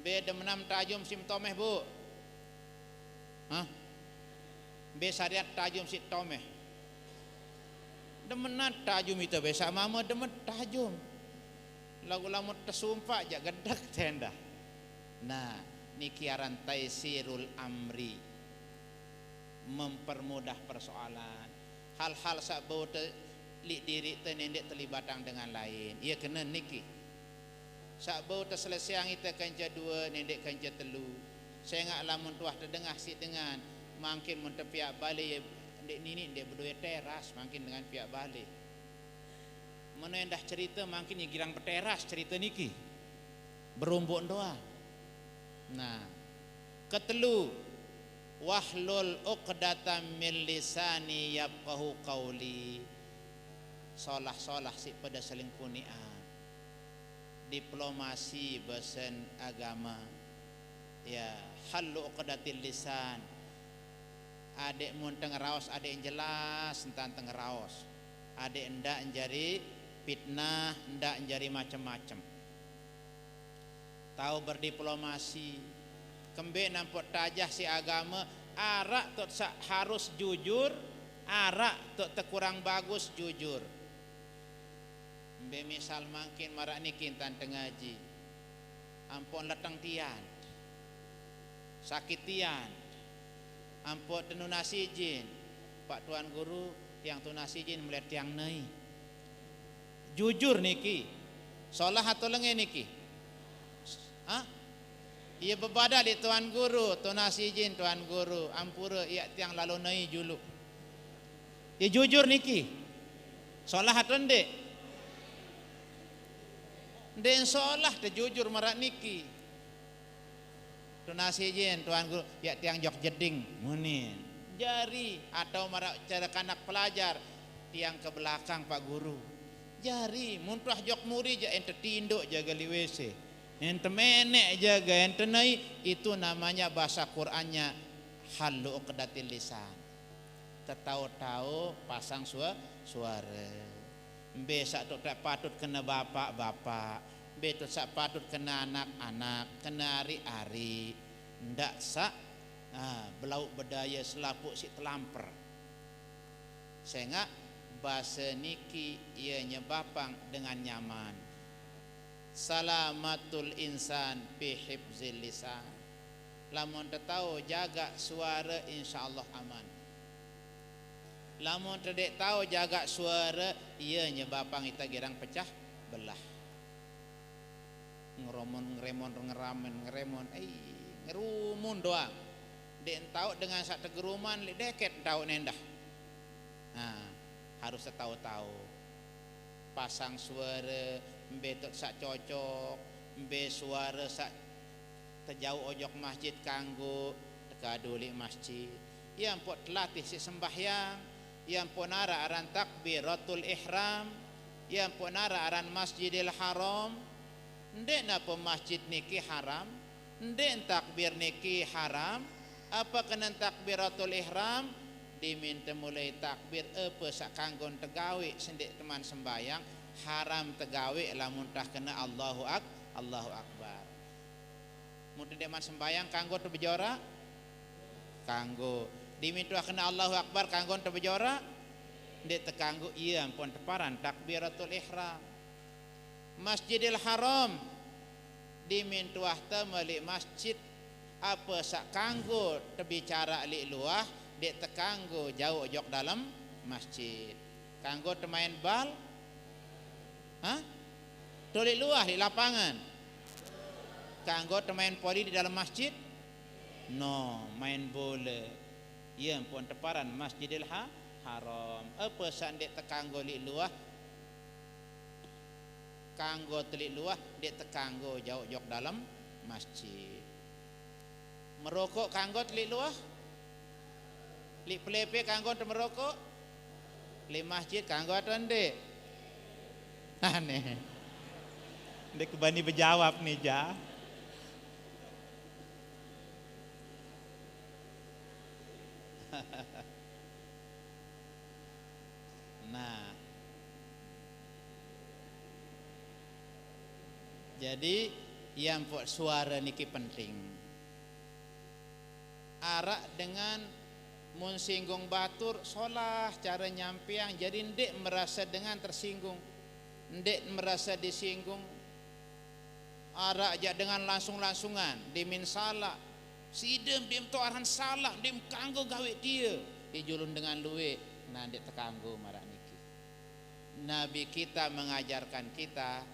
be demenam tajum simptomeh bu hah be syariat tajum simptomeh demenan tajum itu biasa mama demen tajum lagu lamun tersumpak jak gedak tenda nah niki aran taisirul amri mempermudah persoalan hal-hal sak bau li diri tenendek terlibatang dengan lain ia kena niki sak bau terselesai kita kanca 2 nendek kanca 3 saya ngak lamun tuah terdengar si dengan makin mun tepiak balik dek nini dek berdua teras makin dengan pihak balik mana yang dah cerita makin ni girang berteras cerita niki berumbuk doa nah ketelu wahlul uqdatam min lisani yafqahu qauli solah-solah si pada selingkunian diplomasi besen agama ya halu uqdatil lisan adik mun tengeraos adik yang jelas tentang tengeraos adik ndak menjadi fitnah ndak menjadi macam-macam tahu berdiplomasi kembe nampak tajah si agama arak tot harus jujur arak tot terkurang bagus jujur mbe misal makin marak nikin tante ngaji ampun letang tian sakit tian ampun tenunasi jin Pak Tuan Guru yang tunasi jin melihat tiang nai jujur niki solah atau lenge niki ah ia berbada di Tuan Guru tunasi jin Tuan Guru ampura ia tiang lalu nai juluk ia jujur niki solah atau ndek ndek solah terjujur marak niki tunasi jin Tuan Guru ya tiang jok jeding munin jari atau marak cara kanak pelajar tiang ke belakang Pak Guru jari muntah jok muri ja ente tinduk jaga liwese ente menek jaga ente nai itu namanya bahasa Qur'annya halu uqdatil lisan tahu-tahu pasang suara besak tu tak patut kena bapak-bapak betul sak patut kena anak-anak kena ari-ari ndak sak Belau bedaya selapuk si telamper. Sehingga bahasa niki ia nyebapang dengan nyaman. Salamatul insan fi hifzil lisan. Lamun tahu jaga suara insyaallah aman. Lamun terdek tahu jaga suara ia nyebapang kita girang pecah belah. Ngeremon ngerumun doang. Dek tahu dengan sak tegeruman li deket tahu nendah. Harus tahu-tahu. Pasang suara mbe sak cocok, mbe suara sak terjauh ojok masjid kanggo tekaduli masjid. Yang pun telatih si sembahyang, yang pun ara aran takbiratul ihram, yang pun ara aran Masjidil Haram. Ndek napa masjid niki haram, ndek takbir niki haram. Apa kena takbiratul ihram diminta mulai takbir apa sak kanggon tegawe sendik teman sembayang haram tegawe lamun tah kena Allahu Akbar. Mun teman sembayang kanggo teu bejora kanggo diminta kena Allahu Akbar kanggo teu bejora ndek teu kanggo ieu ampun teparan takbiratul ihram. Masjidil Haram diminta teh meuli masjid apa sak kanggo terbicara li luah dek tekanggo jauh ojok dalam masjid. Kanggo temain bal tolik luah di lapangan. Kanggo temain poli di dalam masjid no main bola. Ia pun teparan Masjidil Haram. Apa sak dek tekanggo li luah kanggo telik luah dek tekanggo jauh ojok dalam masjid. Merokok kanggo telik luah, li pelepe kanggo te merokok, li masjid kanggo atau ndek? Aneh. Ndek kebani berjawab nih ja. Nah, jadi yang buat suara niki penting. Arak dengan mun singgung batur solah cara nyampiang jadi ndek merasa dengan tersinggung, ndek merasa disinggung. Arak aja dengan langsung-langsungan dimin salah sidem dim to arahan salah dim kanggo gawe dia dijulun dengan luwe nah ndek tekanggo marak niki. Nabi kita mengajarkan kita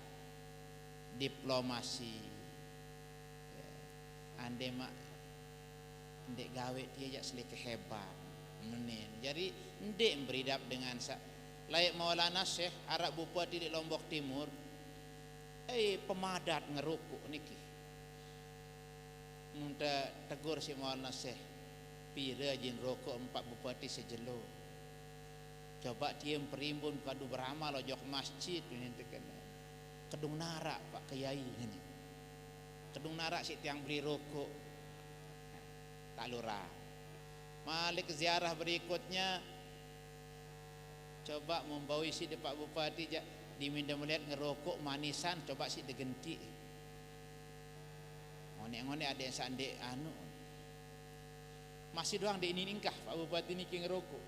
diplomasi. Ande mak ndek gawe dia jak selike hebat menin. Jadi ndek beridap dengan layak Maulana Syekh Arab Bupati di Lombok Timur pemadat ngerukuk niki. Munta tegur si Maulana Syekh pira jin rokok 4 bupati sejelo. Coba dia perimbun kadu beramal ojok masjid ini tekan. Kedung narak Pak Kiai ini. Kedung narak si tiang beli rokok tak lurah. Malik ziarah berikutnya coba membawa si Pak Bupati diminta melihat ngerokok manisan coba si digenti. Ngone-ngone ada yang sande anu. Masih doang di ini ningkah Pak Bupati ini ngerokok.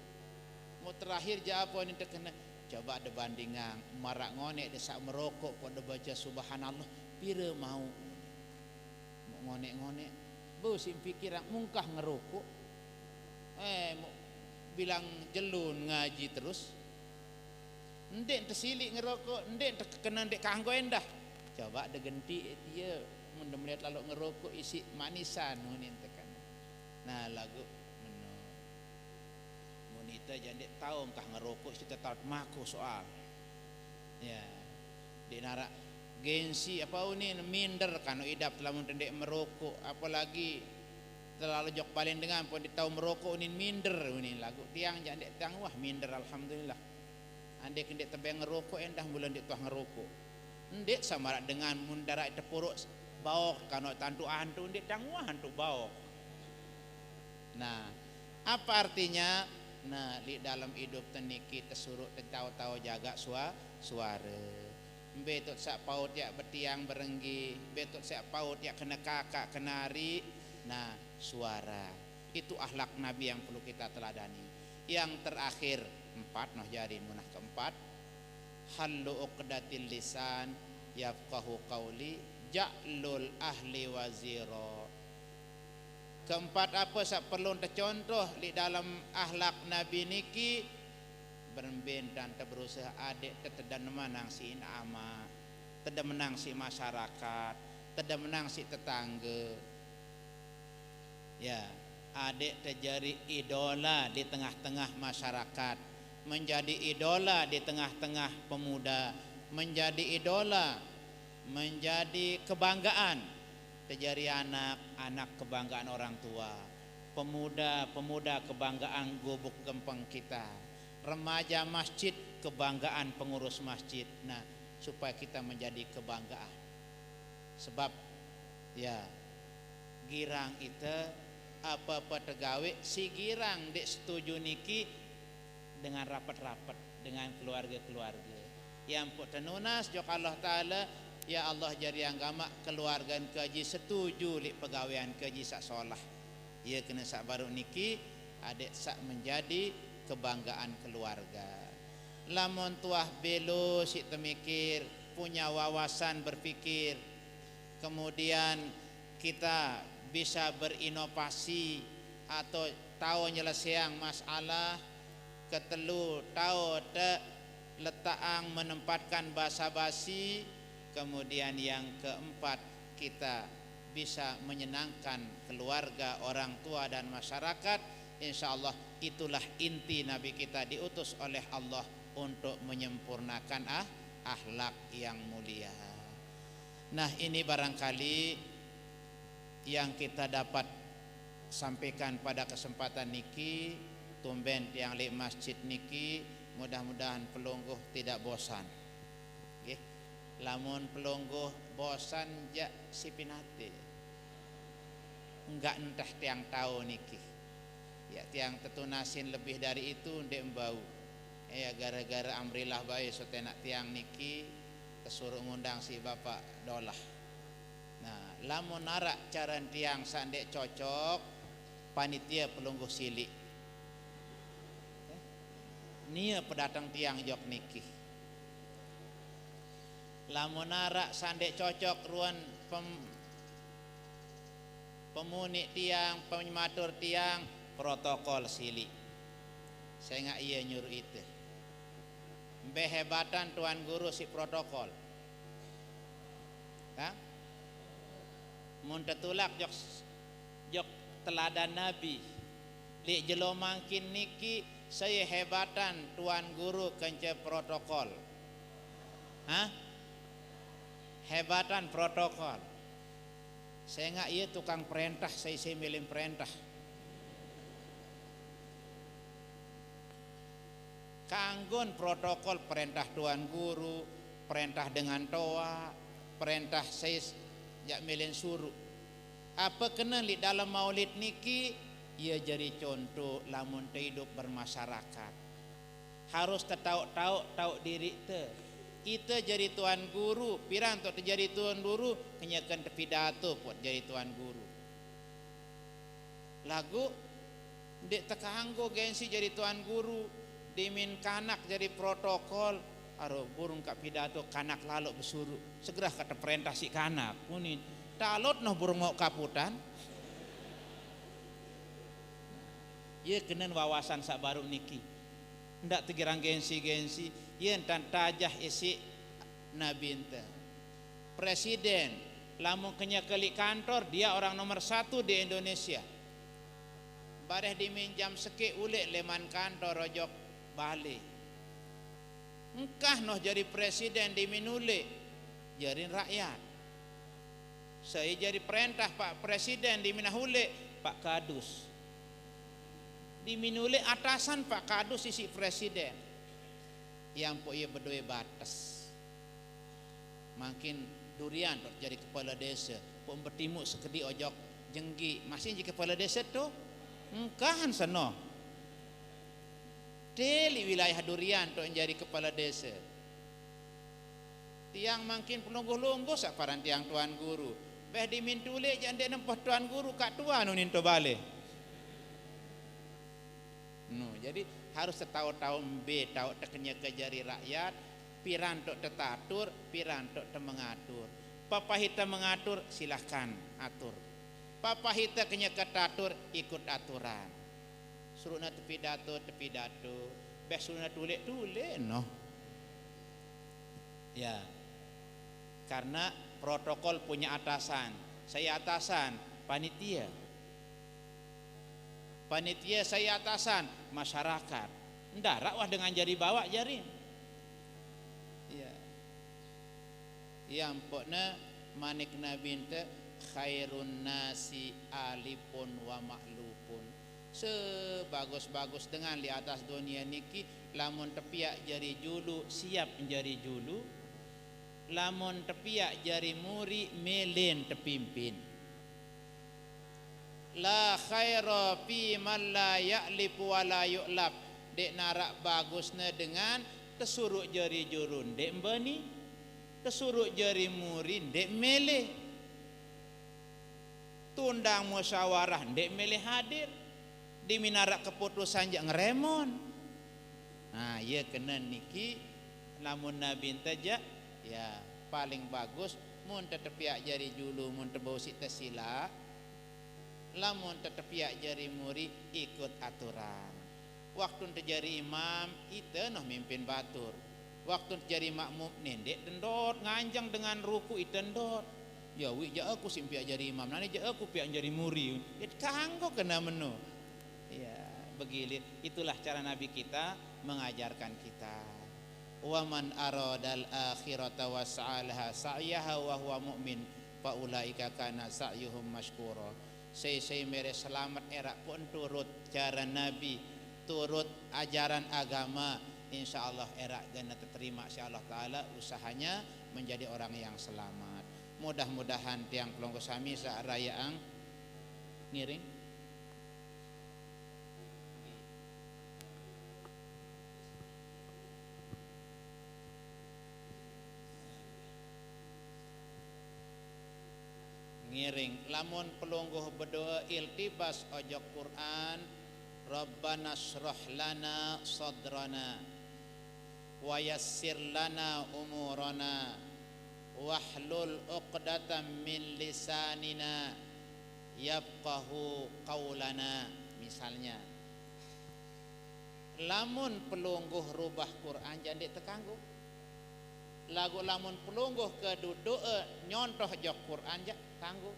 Mau terakhir jawab ini terkena coba ada bandingan marak ngone desa merokok pada baca subhanallah pira mau ngone-ngone bau si pikiran mungkah ngerokok bilang jelun ngaji terus ndek tersilik ngerokok ndek kena ndek kanggo endah coba degenti dia mun melihat lalu ngerokok isi manisan nunin tekan nah lagu menu monita jadi tahu engkah ngerokok kita tahu maku soal ya di narak gengsi apa ini minder kan idap lamun tendek merokok apalagi terlalu jok balen dengan pun ditahu merokok ini minder ini lagu tiang jandek tiang wah minder alhamdulillah andek ndek tebeng ngerokok endah bulan ndek tuah ngerokok ndek sama dengan mundara tepuruk baok kano tantu antu ndek tiang wah antu baok. Nah apa artinya nah di dalam hidup teniki tersuruh tahu-tahu jaga suara. Betul sak paut ya betiang berenggi, betul sak paut ya kena kakak kenari. Nah suara Itu akhlak Nabi yang perlu kita teladani. Yang terakhir 4 noh jari munah keempat, hallu uqdatil lisan yafqahu qawli ja'lul ahli waziro. Keempat apa sak perlu tercontoh di dalam akhlak Nabi niki, berben dan berusaha adik tetedan menang si inama, tidak menang si masyarakat, tidak menang si tetangga. Ya, adik terjadi idola di tengah-tengah masyarakat, menjadi idola di tengah-tengah pemuda, menjadi idola, menjadi kebanggaan. Terjadi anak kebanggaan orang tua, pemuda kebanggaan gubuk gempeng kita, remaja masjid kebanggaan pengurus masjid. Nah, supaya kita menjadi kebanggaan. Sebab ya girang itu apa-apa tegawe si girang dek setuju niki dengan rapat-rapat dengan keluarga-keluarga. Yang pun tenunas jok Allah Ta'ala, ya Allah jadi agama keluarga keji setuju li pegawaian keji sak solah. Ia kena sak baru niki adik sak menjadi kebanggaan keluarga. Lamun tuah belo si temikir, punya wawasan berpikir, kemudian kita bisa berinovasi atau tahu nyelesaian masalah, ketelu tahu letakang menempatkan basa-basi, kemudian yang keempat kita bisa menyenangkan keluarga, orang tua dan masyarakat. Insya Allah itulah inti Nabi kita diutus oleh Allah untuk menyempurnakan akhlak yang mulia. Nah, ini barangkali yang kita dapat sampaikan pada kesempatan niki. Tumben tiang li masjid niki, mudah-mudahan pelungguh tidak bosan. Okay. Lamun pelungguh bosan ja sipinate, enggak entah tiang tahu niki. Ya tiang tetunasin lebih dari itu ndek mbau. Ya gara-gara amrilah bae sotenak tiang niki kesuruh ngundang si Bapak Dolah. Nah, lamun narak cara tiang sandek cocok panitia pelungguh silik. Nia pedatang tiang jok niki. Lamun narak sandek cocok ruan pemunik tiang, penyematur tiang, protokol silik. Saya nggak iya nyuruh itu. Behebatan tuan guru si protokol. Hah? Mun tetulak jok teladan Nabi. Li jelo mangkin niki saya hebatan tuan guru kence protokol. Hah? Hebatan protokol. Saya nggak iya tukang perintah, saya milih perintah. Kanggon protokol perintah tuan guru, perintah dengan toa, perintah saya jak milih suruh. Apa kena li dalam maulid niki? Ia jadi contoh lamun hidup bermasyarakat. Harus tahu diri te. Kita jadi tuan guru, pirang untuk jadi tuan guru, kenyakan pidato buat jadi tuan guru. Lagu dek tekanggo gengsi jadi tuan guru, dimin kanak jadi protokol. Aduh burung kak pidato kanak lalu besuruh. Segera kata perintah si kanak. Kunin talot noh burung mau kaputan. Ia kenen wawasan sak baru niki. Ndak tegirang gengsi. Ia entan tajah isi Nabi ente. Presiden lamun kenya keli kantor, dia orang nomor 1 di Indonesia. Bareh diminjam seke ulek leman kantor rojok balik. Engkah noh jadi presiden diminule jadi rakyat. Saya jadi perintah Pak Presiden diminahule Pak Kadus. Diminule atasan Pak Kadus isi presiden. Yang po ia berdua batas. Makin durian jadi kepala desa. Po bertimu sekedi ojok jenggi masih jadi kepala desa tu. Engkahan seno. Deli wilayah durian tu menjadi kepala desa. Tiang makin pelungguh-lungguh saparan tiang tuan guru. Beh dimintule jande nempah tuan guru kak tuan unin to bale. No, jadi harus tahu-tahu tahu tekenya ke jari rakyat, pirantok tetatur, pirantok mengatur. Papahita mengatur silahkan atur. Papahita kenya ketatur ikut aturan. Suruhna tepi dato, besuna tulik no. Ya. Karena protokol punya atasan. Saya atasan, panitia. Panitia saya atasan, masyarakat. Ndarak wah dengan jari bawa jari. Ya. Yang pokna manik nabinte khairun nasi alipun wa maklupun. Sebagus-bagus dengan di atas dunia niki lamun tepiak jari julu siap jari julu, lamun tepiak jari muri melen tepimpin. La khaira fi man la ya'lifu wa la yu'lab. Dek narak bagusnya dengan kesuruk jari jurun dek mbani, kesuruk jari muri dek mele, tundang musyawarah dek mele hadir, di minarak keputusan jak ngeremon. Nah ya kena niki lamun nabi tajak ya paling bagus mun tetepiak jari julu mun tebau sita sila, lamun tetepiak jari muri ikut aturan. Waktu terjadi imam itu noh mimpin batur, waktu terjadi makmum nendek dendot nganjang dengan ruku itu dendot. Ya wi ja aku simpiak jari imam, nani ja aku piak jari muri. It kanggo kena menu. Ya begini, itulah cara Nabi kita mengajarkan kita. Wa man aradal akhirata wa sa'alaha sa'yaha wa huwa mu'min fa ulaika kana sa'yuhum mashkura. Saya mere selamat era pun turut cara Nabi, turut ajaran agama, insya Allah era gana terima insya Allah Ta'ala usahanya menjadi orang yang selamat. Mudah-mudahan tiang pelonggo sami saat rayaan ngiring ngiring lamun pelonggo berdoa iltibas ojok Quran, Rabbana shrah lana sadrana wa yassir lana umurana wahlul uqdatam min lisanina yafqahu qaulana. Misalnya lamun pelungguh rubah Quran jadi tekanggu, lagu lamun pelungguh ke doa nyontoh jok Quran jak kanggu.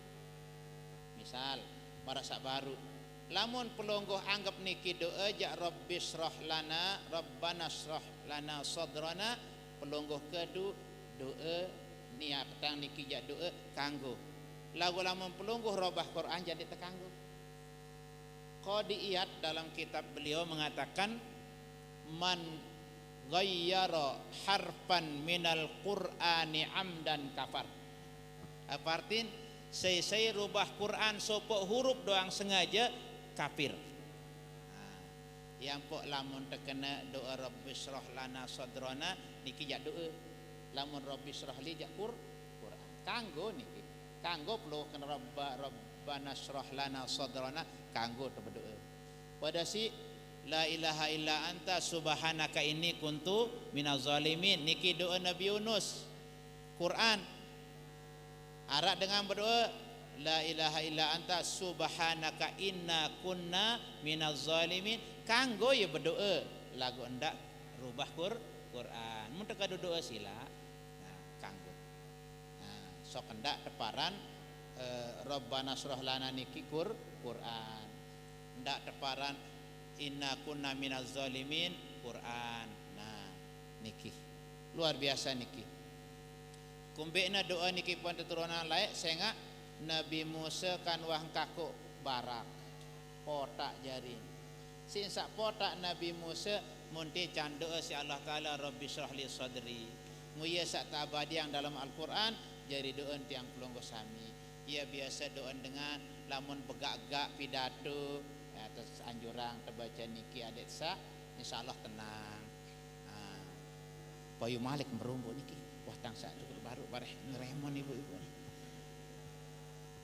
Misal barasa baru lamun pelungguh anggap niki doa jak Rabbi shrah lana, Rabbana shrah lana sadrana, pelungguh kedu doa niat petang niki jak doa kanggo. Lagu lamun pelungguh robah Quran jadi tekanggo. Qadiyat dalam kitab beliau mengatakan man ghayyara harfan minal Qur'ani amdan kafar. Apa artin saya rubah Quran sopok huruf doang sengaja kafir. Yang pok lamun terkena doa Rabbi shrah lana sadrana niki jak doa. Lamun Rabbi shrah li jak Quran kanggo niki. Kanggo perlu kena Rabbana shrah lana sadrana kanggo tu berdoa. Pada si la ilaha illa anta subhanaka inni kuntu minaz zalimin niki doa Nabi Yunus. Quran arak dengan berdoa la ilaha illa anta subhanaka inna kunna minaz zalimin kanggo ya berdoa lagu endak rubah Quran mun teka doa sila nah kanggo nah sok endak teparan Rabbana shrah lana niki Quran endak teparan inna kunna minaz zalimin Quran. Nah niki luar biasa niki kumbekna doa niki pun turunan laik sehingga Nabi Musa kan wah kaku barak potak jari sinsak potak Nabi Musa munti candoa si Allah Ta'ala Rabbi shrah li sadri muya sak tabadi yang dalam Al-Quran jadi doa tiang pelonggo sami. Ia biasa doa dengan lamun begak-gak pidato ya, atas anjurang terbaca niki adik sak insyaallah tenang. Nah, Bayu Malik merumbu niki wah tangsa cukup baru bareh ngeremon ibu-ibu.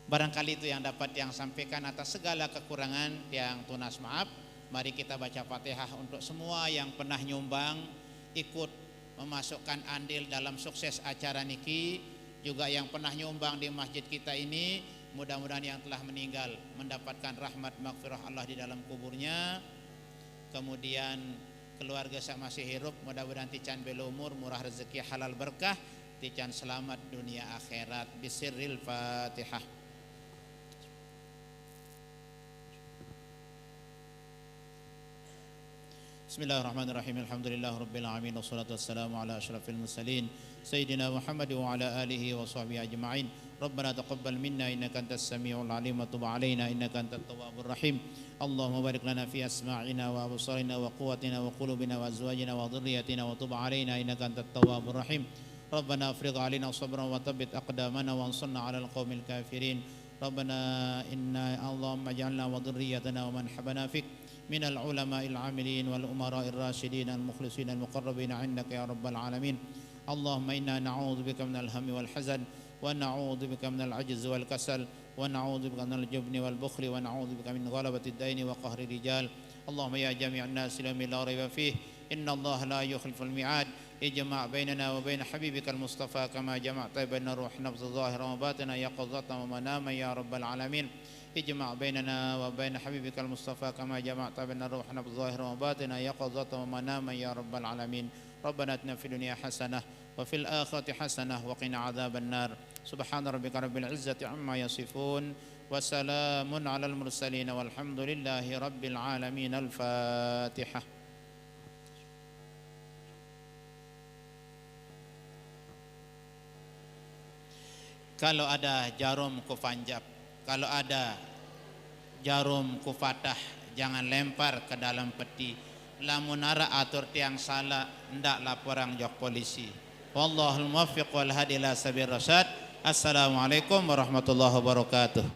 Barangkali itu yang dapat yang sampaikan atas segala kekurangan yang tunas maaf. Mari kita baca Fatihah untuk semua yang pernah nyumbang, ikut memasukkan andil dalam sukses acara niki, juga yang pernah nyumbang di masjid kita ini, mudah-mudahan yang telah meninggal mendapatkan rahmat maghfirah Allah di dalam kuburnya. Kemudian keluarga saya masih hidup, mudah-mudahan tican belumur, murah rezeki, halal berkah, tican selamat dunia akhirat. Bisirril Fatihah. Bismillahirrahmanirrahim. Alhamdulillahirabbil alamin wassalatu wassalamu ala asyrafil mursalin sayyidina Muhammad wa ala alihi wa sahbihi ajma'in. Rabbana taqabbal minna innaka antas samiul alim wa tub alaina innaka antat tawwabur rahim. Allahumma barik lana fi asma'ina wa absarina wa quwwatina wa qulubina wa azwajina wa dhurriyyatina wa tub alaina innaka antat tawwabur rahim. Rabbana afrigh alaina sabran wa thabbit aqdamana wansurna 'alal qaumil kafirin. Rabbana inna Allahumma ij'alna wa dhurriyyatana wa man habana fik من العلماء العاملين والأمراء الراشدين المخلصين المقربين عندك يا رب العالمين. اللهم إنا نعوذ بك من الهم والحزن ونعوذ بك من العجز والكسل ونعوذ بك من الجبن والبخل ونعوذ بك من غلبة الدين وقهر الرجال. اللهم يا جميع الناس لم لا ريب فيه إن الله لا يخلف الميعاد. اجمع بيننا وبين حبيبك المصطفى كما جمعت بين الروح نفس ظاهرا وباطنا يقظة ومناما يا رب العالمين. اجمع بيننا وبين حبيبك المصطفى كما جمعت بين الروح نفس ظاهرا وباطنا يقظة ومناما يا رب العالمين. ربنا اتنا في الدنيا حسنة وفي الآخرة حسنة وقنا عذاب النار. سبحان ربك رب العزة عما يصفون وسلام على المرسلين والحمد لله رب العالمين. الفاتحة. Kalau ada jarum ku panjab, kalau ada jarum ku fatah, jangan lempar ke dalam peti. Lamun ara atur tiang salah, ndak laporan jok polisi. Wallahul muwaffiq wal hadi ila sabil rasyad. Assalamualaikum warahmatullahi wabarakatuh.